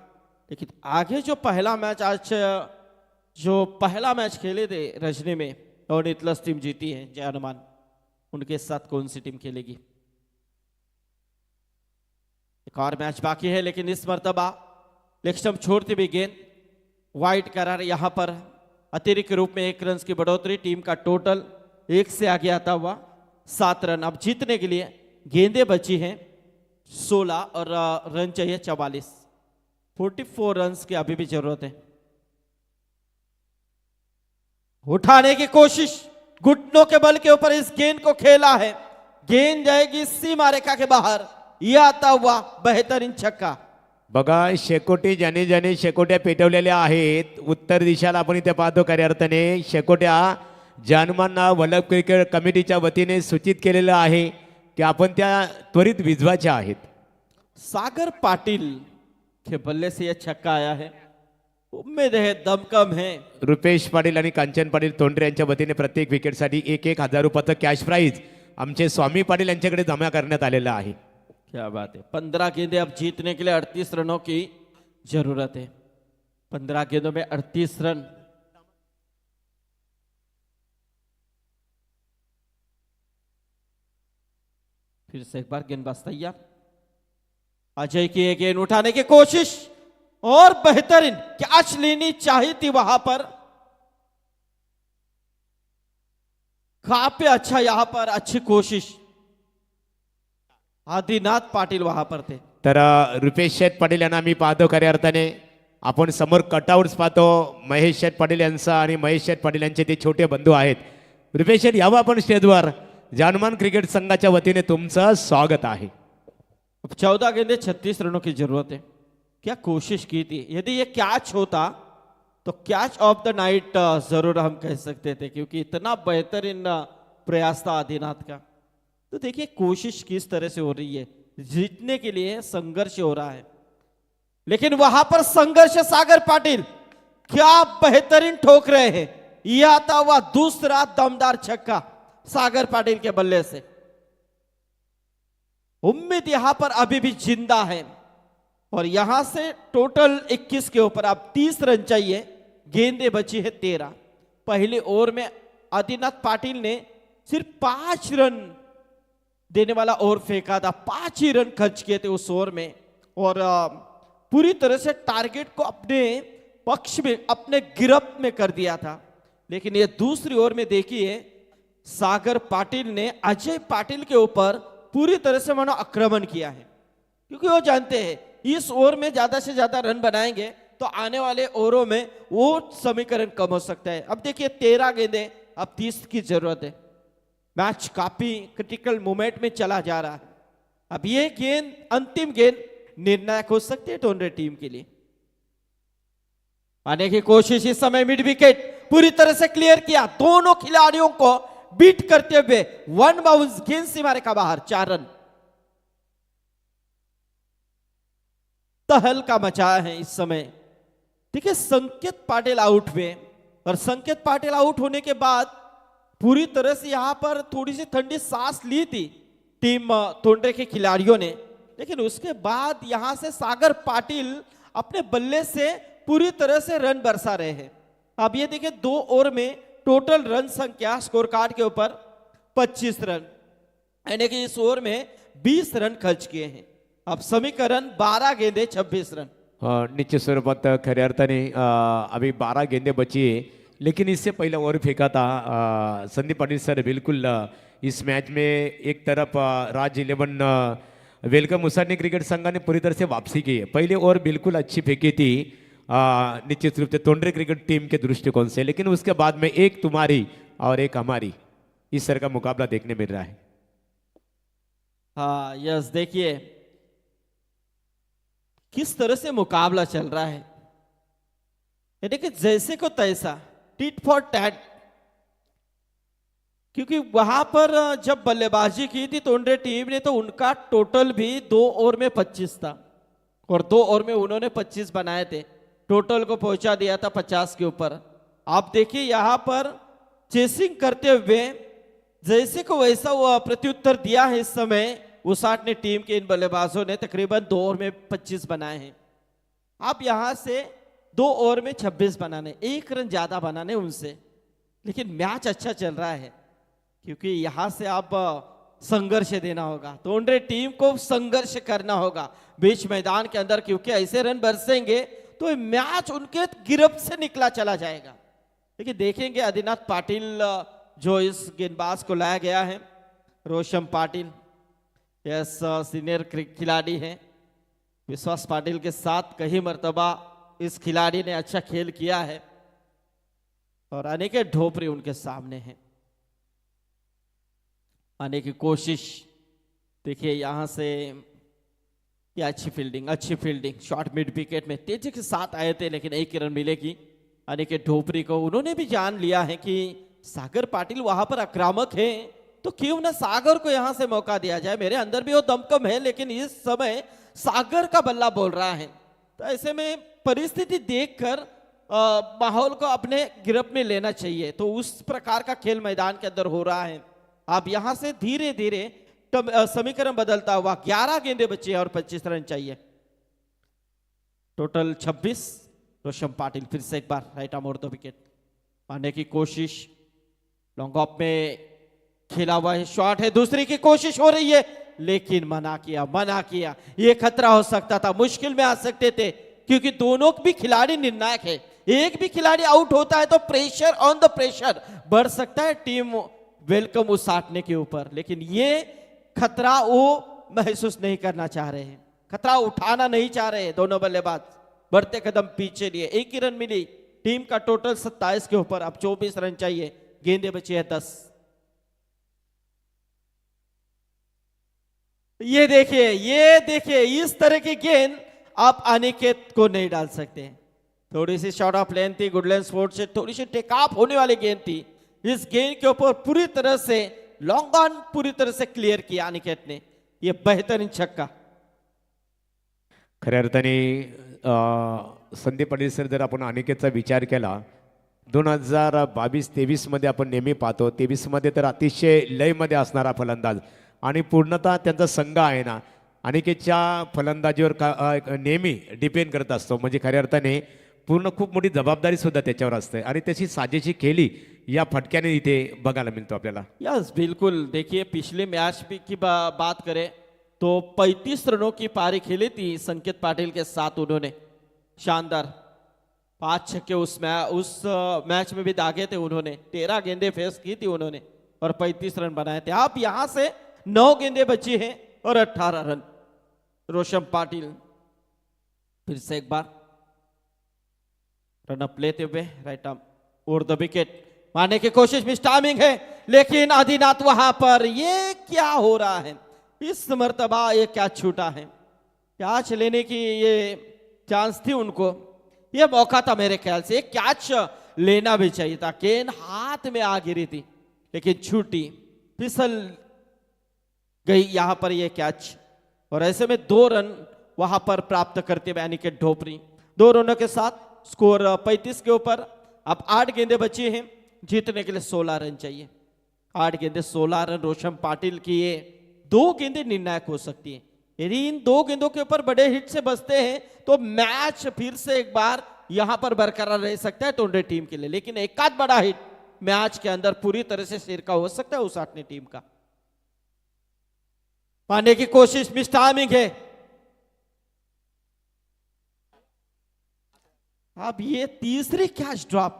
Speaker 4: लेकिन आगे जो पहला मैच आज जो पहला मैच खेले थे रजनी में और नितलस टीम जीती है, जय हनुमान, उनके साथ कौन सी टीम खेलेगी? एक और मैच बाकी है, लेकिन इस मर्तबा लेग स्टंप छोड़ती भी गेंद वाइड करार। यहां पर अतिरिक्त रूप में 1 रन की बढ़ोतरी, टीम का टोटल 1 से आगे आता हुआ 7 रन। अब जीतने के लिए गेंदें बची हैं 16 और रन चाहिए 44। 44 रन की अभी भी जरूरत है। उठाने की कोशिश, घुटनों के बल के ऊपर इस गेंद को खेला है, गेंद जाएगी सीमा रेखा के बाहर। यह आता हुआ बेहतरीन छक्का।
Speaker 2: बघा शेकोटी ज्याने ज्याने शेकोट्या पेटवलेल्या आहेत, उत्तर दिशेला आपण इथे पाहतो खऱ्या अर्थाने शेकोट्या जानमांना वल्लभ क्रिकेट कमिटीच्या वतीने सूचित केलेलं आहे की आपण त्या त्वरित विझवायच्या आहेत।
Speaker 4: सागर पाटिल के बल्ले से यह छक्का आया है, उम्मीद है दमकम है।
Speaker 2: रुपेश पाटील आणि कांचन पाटील तोंडरे यांच्या वतीने प्रत्येक विकेटसाठी 1,000 रुपयाचं कॅश प्राइज आमचे स्वामी पाटील यांच्याकडे जमा करण्यात आलेलं आहे।
Speaker 4: क्या बात है। 15 गेंदें अब जीतने के लिए 38 रनों की जरूरत है। 15 गेंदों में 38 रन। फिर से एक बार गेंदबाज तैयार। अजय की ये गेंद उठाने की कोशिश और बेहतरीन कैच लेनी चाहिए थी वहां पर। काफी अच्छा यहां पर अच्छी कोशिश। आदिनाथ पाटील वहां पर थे।
Speaker 2: तर रुपेश शेठ पाटील यांना मी पाहतो खऱ्या अर्थाने. आपण समोर कटआउट्स पाहतो महेश शेठ पाटील यांचा आणि महेश शेठ पाटील यांचे ते छोटे बंधू आहेत. रुपेश शेठ यावं आपण स्टेजवर. जानमान क्रिकेट संघाच्या वतीने तुमचं स्वागत आहे.
Speaker 4: अब 14 गेंदे 36 रनों की जरूरत है। क्या कोशिश की थी, यदि ये कैच होता तो कैच ऑफ द नाइट जरूर हम कह सकते थे, क्योंकि इतना बेहतरीन प्रयास था आदिनाथ का। तो देखिए कोशिश किस तरह से हो रही है, जीतने के लिए संघर्ष हो रहा है, लेकिन वहां पर संघर्ष सागर पाटिल क्या बेहतरीन ठोक रहे हैं। यह आता हुआ दूसरा दमदार छक्का सागर पाटिल के बल्ले से। उम्मीद यहां पर अभी भी जिंदा है और यहां से टोटल 21 के ऊपर अब 30 रन चाहिए। गेंदे बची है 13। पहले ओवर में आदिनाथ पाटिल ने सिर्फ 5 रन देने वाला ओवर फेंका था, 5 ही रन खर्च किए थे उस ओवर में और पूरी तरह से टारगेट को अपने पक्ष में, अपने गिरफ्त में कर दिया था। लेकिन ये दूसरी ओवर में देखिए सागर पाटिल ने अजय पाटिल के ऊपर पूरी तरह से मानो आक्रमण किया है, क्योंकि वो जानते हैं इस ओवर में ज्यादा से ज्यादा रन बनाएंगे तो आने वाले ओवरों में वो समीकरण कम हो सकता है। अब देखिए 13 गेंदे, अब 30 की जरूरत है। मैच काफी क्रिटिकल मोमेंट में चला जा रहा है। अब ये गेंद, अंतिम गेंद निर्णायक हो सकती है टोंडे टीम के लिए। आने की कोशिश इस समय मिड विकेट पूरी तरह से क्लियर किया, दोनों खिलाड़ियों को बीट करते हुए 1 बाउंस, गेंद सीमा रेखा बाहर, 4 रन। तहलका मचाया है इस समय। देखिए संकेत पाटिल आउट हुए और संकेत पाटिल आउट होने के बाद पूरी तरह से यहां पर थोड़ी सी ठंडी सांस ली थी टीम तोंडे के खिलाड़ियों ने, लेकिन उसके बाद यहां से सागर पाटिल अपने बल्ले से पूरी तरह से रन बरसा रहे हैं। अब ये देखिए 2 ओवर में टोटल रन संख्या स्कोर कार्ड के ऊपर 25 रन, यानी कि इस ओवर में 20 रन खर्च किए हैं। अब समीकरण 12 गेंदे 26 रन।
Speaker 2: निश्चित स्वरूपात खऱ्या अर्थाने अभी 12 गेंदे बची है, लेकिन इससे पहला ओवर फेंका था संदीप पाटिल सर। बिल्कुल इस मैच में एक तरफ राज 11 वेलकम मुसानी क्रिकेट संघ ने पूरी तरह से वापसी की है। पहले ओवर बिल्कुल अच्छी फेंकी थी निश्चित रूप से तोंडरे क्रिकेट टीम के दृष्टिकोण से, लेकिन उसके बाद में एक तुम्हारी और एक हमारी, इस तरह का मुकाबला देखने मिल रहा है।
Speaker 4: हाँ यस, देखिए किस तरह से मुकाबला चल रहा है। ये देखिए जैसे को तैसा, टिट फॉर टैट, क्योंकि वहां पर जब बल्लेबाजी की थी तोंडे टीम ने तो उनका टोटल भी 2 ओवर में 25 था और 2 ओवर में उन्होंने 25 बनाए थे, टोटल को पहुंचा दिया था 50 के ऊपर। आप देखिए यहां पर चेसिंग करते हुए जैसे को वैसा वो प्रत्युत्तर दिया है इस समय। उसाट ने टीम के इन बल्लेबाजों ने तकरीबन 2 ओवर में 25 बनाए हैं। आप यहां से 2 ओवर में 26 बनाने, 1 रन ज्यादा बनाने उनसे, लेकिन मैच अच्छा चल रहा है क्योंकि यहां से आप संघर्ष देना होगा, तोंडे टीम को संघर्ष करना होगा बीच मैदान के अंदर, क्योंकि ऐसे रन बरसेंगे तो मैच उनके गिरफ्त से निकला चला जाएगा। लेकिन देखेंगे आदिनाथ पाटिल जो इस गेंदबाज को लाया गया है, रोशन पाटिल, यस सीनियर खिलाड़ी हैं। विश्वास पाटिल के साथ कई मर्तबा इस खिलाड़ी ने अच्छा खेल किया है और अनेक ढोपरी उनके सामने हैं। आने की कोशिश देखिए यहां से, ये अच्छी फील्डिंग शॉर्ट मिड विकेट में तेजी के साथ आए थे, लेकिन 1 रन मिलेगी अनेक ढोपरी को। उन्होंने भी जान लिया है कि सागर पाटिल वहां पर आक्रामक है, तो क्यों ना सागर को यहां से मौका दिया जाए। मेरे अंदर भी वो दमकम है, लेकिन इस समय सागर का बल्ला बोल रहा है, तो ऐसे में परिस्थिति देखकर माहौल को अपने गिरफ्त में लेना चाहिए। तो उस प्रकार का खेल मैदान के अंदर हो रहा है। अब यहां से धीरे धीरे समीकरण बदलता हुआ 11 गेंदे बचे और 25 रन चाहिए, टोटल 26। रोशन पाटिल फिर से एक बार right arm over the wicket, आने की कोशिश, लॉन्ग ऑफ में खेला हुआ है, शॉट है, दूसरी की कोशिश हो रही है, लेकिन मना किया। ये खतरा हो सकता था, मुश्किल में आ सकते थे, क्योंकि दोनों भी खिलाड़ी निर्णायक है। एक भी खिलाड़ी आउट होता है तो प्रेशर ऑन द प्रेशर बढ़ सकता है टीम वेलकम उसाटने के ऊपर, लेकिन ये खतरा वो महसूस नहीं करना चाह रहे हैं, खतरा उठाना नहीं चाह रहे हैं दोनों बल्लेबाज। बढ़ते कदम पीछे लिए, 1 ही रन मिली, टीम का टोटल 27 के ऊपर, अब 24 रन चाहिए, गेंदे बची है 10। ये देखिए इस तरह की गेंद आप अनिकेत को नहीं डाल सकते। थोड़ी सी शॉर्ट ऑफ लेंथ थी, गुडलैंड स्पोर्ट्स से थोड़ी सी टेक ऑफ होने वाली गेंद थी। इस गेंद के ऊपर पूरी तरह से लॉन्ग ऑन पूरी तरह से क्लियर किया अनिकेत ने, ये बेहतरीन छक्का।
Speaker 2: खऱ्या अर्थाने संदीप पाटील सर, जर आपण अनिकेतचा विचार केला 2022-23 मध्ये आपण नेहमी पाहतो, 23 मध्ये तर अतिशय लयमध्ये असणारा फलंदाज आणि पूर्णतः त्यांचा संघ आहे ना अनिकेतच्या फलंदाजीवर नेहमी डिपेंड करत असतो, म्हणजे खऱ्या अर्थाने पूर्ण खूप मोठी जबाबदारी सुद्धा त्याच्यावर असते आणि त्याची साजेशी खेळी या फटक्याने इथे बघायला मिळतो आपल्याला।
Speaker 4: यस बिल्कुल, देखिए पिछले मैच की बात करें तो 35 रनों की पारी खेली थी संकेत पाटिल के साथ उन्होंने, शानदार 5 छक्के उस मैच में भी दागे थे उन्होंने, 13 गेंदे फेस की थी उन्होंने और 35 रन बनाए थे। आप यहां से 9 गेंदे बची हैं और 18 रन। रोशन पाटिल फिर से एक बार रन अप लेते हुए राइट आर्म और द विकेट मारने की कोशिश, मिस टाइमिंग है, लेकिन आदिनाथ वहां पर, ये क्या हो रहा है इस मर्तबा, ये क्या छूटा है, कैच लेने की ये चांस थी उनको, ये मौका था मेरे ख्याल से, कैच लेना भी चाहिए था। गेंद हाथ में आ गिरी थी लेकिन छूटी, फिसल गई यहां पर ये कैच, और ऐसे में 2 रन वहां पर प्राप्त करते हुए अनिकेत ढोपरी 2 रनों के साथ स्कोर 35 के ऊपर। अब 8 गेंदे बची हैं, जीतने के लिए 16 रन चाहिए, 8 गेंदे 16 रन। रोशन पाटिल की ये 2 गेंदें निर्णायक हो सकती है, यदि इन 2 गेंदों के ऊपर बड़े हिट से बचते हैं तो मैच फिर से एक बार यहां पर बरकरार रह सकता है टोंडे टीम के लिए, लेकिन एक आध बड़ा हिट मैच के अंदर पूरी तरह से सिर का हो सकता है उसाटने टीम का। पाने की कोशिश, मिस टाइमिंग है। अब ये तीसरी कैच ड्रॉप,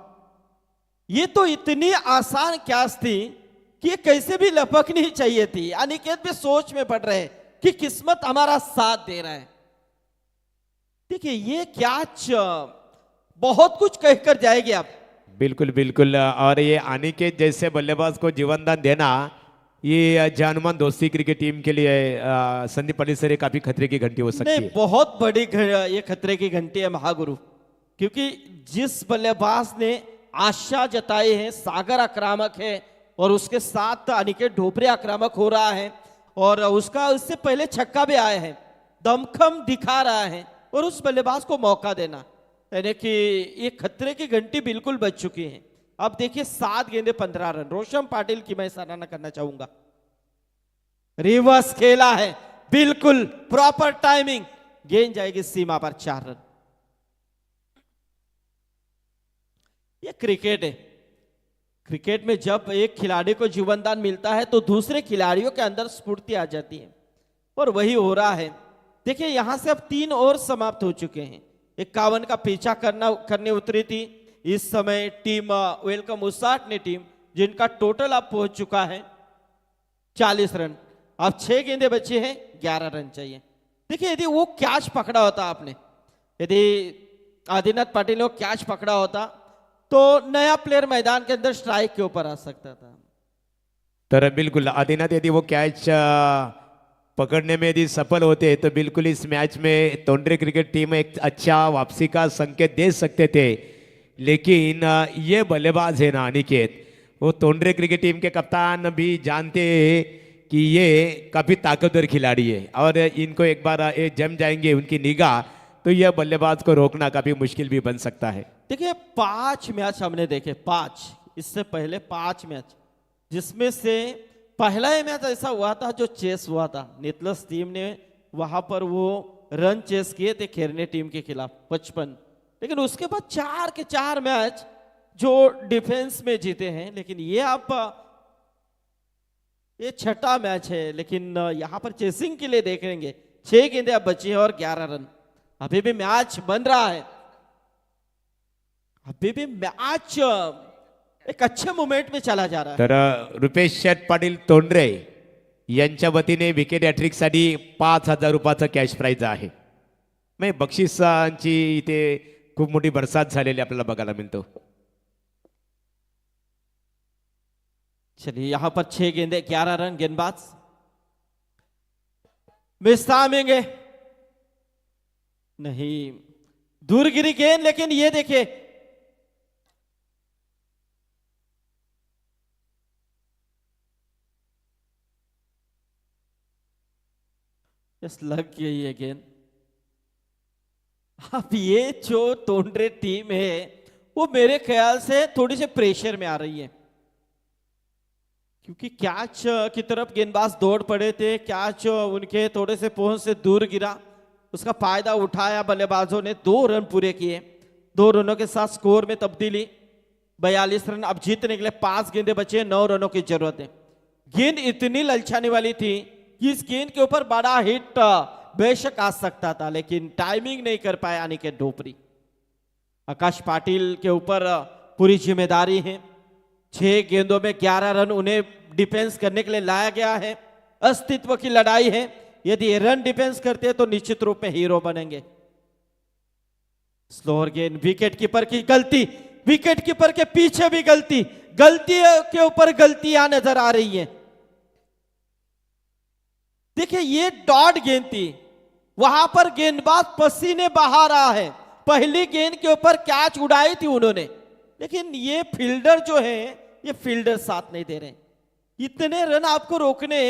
Speaker 4: ये तो इतनी आसान कैच थी कि ये कैसे भी लपकनी चाहिए थी। अनिकेत भी सोच में पड़ रहे कि किस्मत हमारा साथ दे रहा है। देखिए ये कैच बहुत कुछ कहकर जाएगी अब।
Speaker 2: बिल्कुल बिल्कुल, और ये अनिकेत जैसे बल्लेबाज को जीवनदान देना, ये जानमान दोस्ती क्रिकेट टीम के लिए संदीप पाटिल सर काफी खतरे की घंटी हो सकती
Speaker 4: नहीं,
Speaker 2: है।
Speaker 4: बहुत बड़ी ये खतरे की घंटी है महागुरु, क्योंकि जिस बल्लेबाज ने आशा जताई है, सागर आक्रामक है और उसके साथ अनिकेत ढोपरे आक्रामक हो रहा है, और उससे पहले छक्का भी आए हैं, दमखम दिखा रहा है, और उस बल्लेबाज को मौका देना, यानी कि ये खतरे की घंटी बिल्कुल बज चुकी है। अब देखिए 7 गेंदे 15 रन, रोशन पाटिल की मैं सराहना करना चाहूंगा, रिवर्स खेला है, बिल्कुल प्रॉपर टाइमिंग, गेंद जाएगी सीमा पर 4 रन। ये क्रिकेट है, क्रिकेट में जब एक खिलाड़ी को जीवनदान मिलता है तो दूसरे खिलाड़ियों के अंदर स्फूर्ति आ जाती है, और वही हो रहा है। देखिए यहां से अब 3 ओवर समाप्त हो चुके हैं, 51 का पीछा करने उतरी थी इस समय टीम वेलकम उसाटने टीम, जिनका टोटल अब पहुंच चुका है 40 रन। अब 6 गेंदे बचे हैं, 11 रन चाहिए। देखिए यदि वो कैच पकड़ा होता आपने, यदि आदिनाथ पाटिल ने वो कैच पकड़ा होता तो नया प्लेयर मैदान के अंदर स्ट्राइक के ऊपर आ सकता था।
Speaker 2: तर बिल्कुल आदिनाथ यदि वो कैच पकड़ने में यदि सफल होते तो बिल्कुल इस मैच में तोंडरे क्रिकेट टीम एक अच्छा वापसी का संकेत दे सकते थे, लेकिन ये बल्लेबाज है ना अनिकेत, वो तोंडरे क्रिकेट टीम के कप्तान भी जानते हैं कि ये काफ़ी ताकतवर खिलाड़ी है, और इनको एक बार ये जम जाएंगे उनकी निगाह तो यह बल्लेबाज को रोकना काफ़ी मुश्किल भी बन सकता है।
Speaker 4: देखिए 5 मैच हमने देखे, 5, इससे पहले 5 मैच, जिसमें से पहला मैच ऐसा हुआ था जो चेस हुआ था, नितलस टीम ने वहां पर वो रन चेस किए थे खेरने टीम के खिलाफ 55, लेकिन उसके बाद 4 के 4 मैच जो डिफेंस में जीते हैं। लेकिन ये आप ये छठा मैच है, लेकिन यहाँ पर चेसिंग के लिए देखेंगे। 6 गेंदें अब बची है और 11 रन। अभी भी मैच बन रहा है, अभी भी मैच एक अच्छे मोमेंट में चला जा रहा है।
Speaker 2: तर रुपेश शेठ पाटील तोंडरे यांच्या वतीने विकेट हॅट्रिकसाठी 5,000 रुपयाचं कॅश प्राईज आहे. म्हणजे बक्षिसांची इथे खूप मोठी बरसात झालेली आपल्याला बघायला मिळतो.
Speaker 4: चलिए यहां पर 6 गेंदे 11 रन। गेंदबाज मिस टाइमिंग है, नहीं दूर गिरी गेंद, लेकिन ये देखिए यस लग गई है गेंद। अब ये जो तोंडरे टीम है वो मेरे ख्याल से थोड़ी से प्रेशर में आ रही है, क्योंकि कैच की तरफ गेंदबाज दौड़ पड़े थे। कैच उनके थोड़े से पहुंच से दूर गिरा, उसका फायदा उठाया बल्लेबाजों ने। 2 रन पूरे किए, 2 रनों के साथ स्कोर में तब्दीली 42 रन। अब जीतने के लिए 5 गेंदें बचे, 9 रनों की जरूरत है। गेंद इतनी ललचाने वाली थी कि इस गेंद के ऊपर बड़ा हिट बेशक आ सकता था, लेकिन टाइमिंग नहीं कर पाया अनिकेत ढोपरी। आकाश पाटिल के ऊपर पूरी जिम्मेदारी है। 6 गेंदों में 11 रन उन्हें डिफेंस करने के लिए लाया गया है। अस्तित्व की लड़ाई है, यदि ये रन डिफेंस करते हैं तो निश्चित रूप में हीरो बनेंगे। स्लोअर गेंद, विकेट कीपर की गलती, विकेट कीपर के पीछे भी गलती, गलती के ऊपर गलतियां नजर आ रही हैं। देखिए ये डॉट गेंद थी, वहां पर गेंदबाज पसीने बहा रहा है। पहली गेंद के ऊपर कैच उड़ाई थी उन्होंने, लेकिन ये फील्डर जो है ये फील्डर साथ नहीं दे रहे। इतने रन आपको रोकने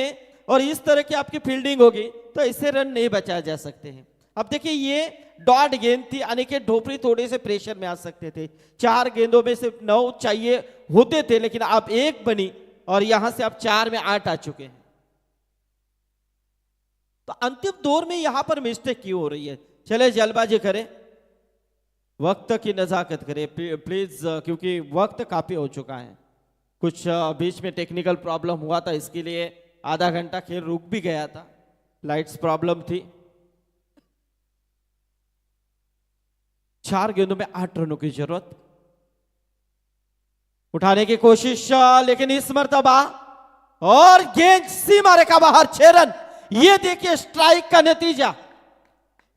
Speaker 4: और इस तरह की आपकी फील्डिंग होगी तो ऐसे रन नहीं बचाए जा सकते हैं। अब देखिए ये डॉट गेंद थी, अनिकेत ढोपरी थोड़े से प्रेशर में आ सकते थे। 4 गेंदों में से 9 चाहिए होते थे, लेकिन अब 1 बनी और यहां से अब 4 में 8 आ चुके हैं। तो अंतिम दौर में यहां पर मिस्टेक क्यों हो रही है? चले जल्दबाजी करें, वक्त की नजाकत करें प्लीज, क्योंकि वक्त काफी हो चुका है। कुछ बीच में टेक्निकल प्रॉब्लम हुआ था, इसके लिए आधा घंटा खेल रुक भी गया था, लाइट्स प्रॉब्लम थी। 4 गेंदों में 8 रनों की जरूरत। उठाने की कोशिश, लेकिन इस मर्तबा और गेंद सीमा रेखा बाहर, 6 रन। ये देखिए स्ट्राइक का नतीजा।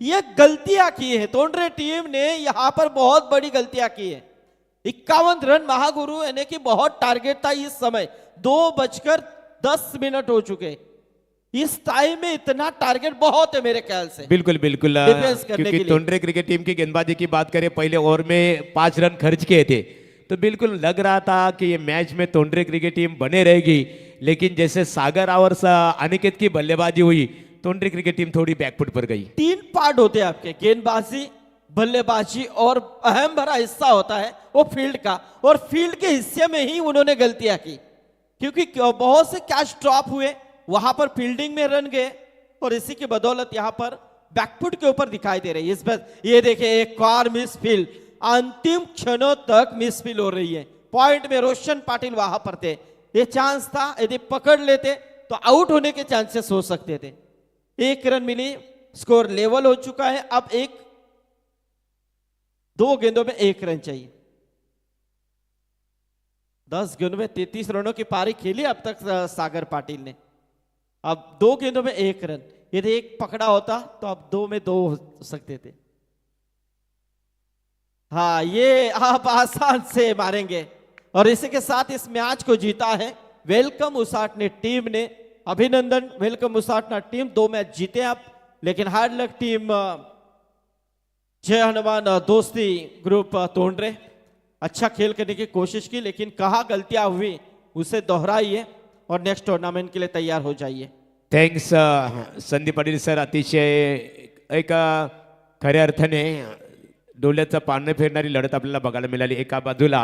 Speaker 4: ये गलतियां की है तोंडरे टीम ने, यहां पर बहुत बड़ी गलतियां की है। 51 रन महागुरु यानी कि बहुत टारगेट था इस समय। 2:10 हो चुके, इस टाइम में इतना टारगेट बहुत है मेरे ख्याल से।
Speaker 2: बिल्कुल बिल्कुल,
Speaker 4: डिफेंस करने के
Speaker 2: क्योंकि
Speaker 4: लिए।
Speaker 2: तोंडरे क्रिकेट टीम की गेंदबाजी की बात करें, पहले ओवर में 5 रन खर्च किए थे, तो बिल्कुल लग रहा था कि ये मैच में तोंडरे क्रिकेट टीम बने रहेगी। लेकिन जैसे सागर और अनिकेत की बल्लेबाजी हुई, तोंडरे क्रिकेट टीम थोड़ी बैकफुट पर गई।
Speaker 4: 3 पार्ट होते हैं आपके, गेंदबाजी, बल्लेबाजी और अहम भरा हिस्सा होता है वो फील्ड का। और फील्ड के हिस्से में ही उन्होंने गलतियां की, क्योंकि बहुत से कैच ड्रॉप हुए, वहां पर फील्डिंग में रन गए और इसी की बदौलत यहां पर बैकफुट के ऊपर दिखाई दे रही है। इस बार ये देखिए एक और मिस फील्ड, अंतिम क्षणों तक मिस फील्ड हो रही है। पॉइंट में रोशन पाटिल वहां पर थे, ये चांस था, यदि पकड़ लेते तो आउट होने के चांसेस हो सकते थे। 1 रन मिली, स्कोर लेवल हो चुका है। अब 2 गेंदों में 1 रन चाहिए। 10 गेंदों में 33 रनों की पारी खेली अब तक सागर पाटिल ने। अब 2 गेंदों में 1 रन, यदि 1 पकड़ा होता तो अब 2 में 2 हो सकते थे। हाँ, ये आप आसान से मारेंगे और इसी के साथ इस मैच को जीता है वेलकम उसाटने टीम ने। अभिनंदन वेलकम उसाटना टीम, 2 मैच जीते आप। लेकिन हार्ड लक टीम जय हनुमान दोस्ती ग्रुप तोंडरे, अच्छा खेल करने की कोशिश की, लेकिन कहाँ गलतियां हुई उसे दोहराइए और नेक्स्ट टूर्नामेंट के लिए तैयार हो जाइए।
Speaker 2: थँक्स संदीप पाटील सर, अतिशय एक खऱ्या अर्थाने डोल्याचं पानं फिरणारी लढत आपल्याला बघायला मिळाली। एका बाजूला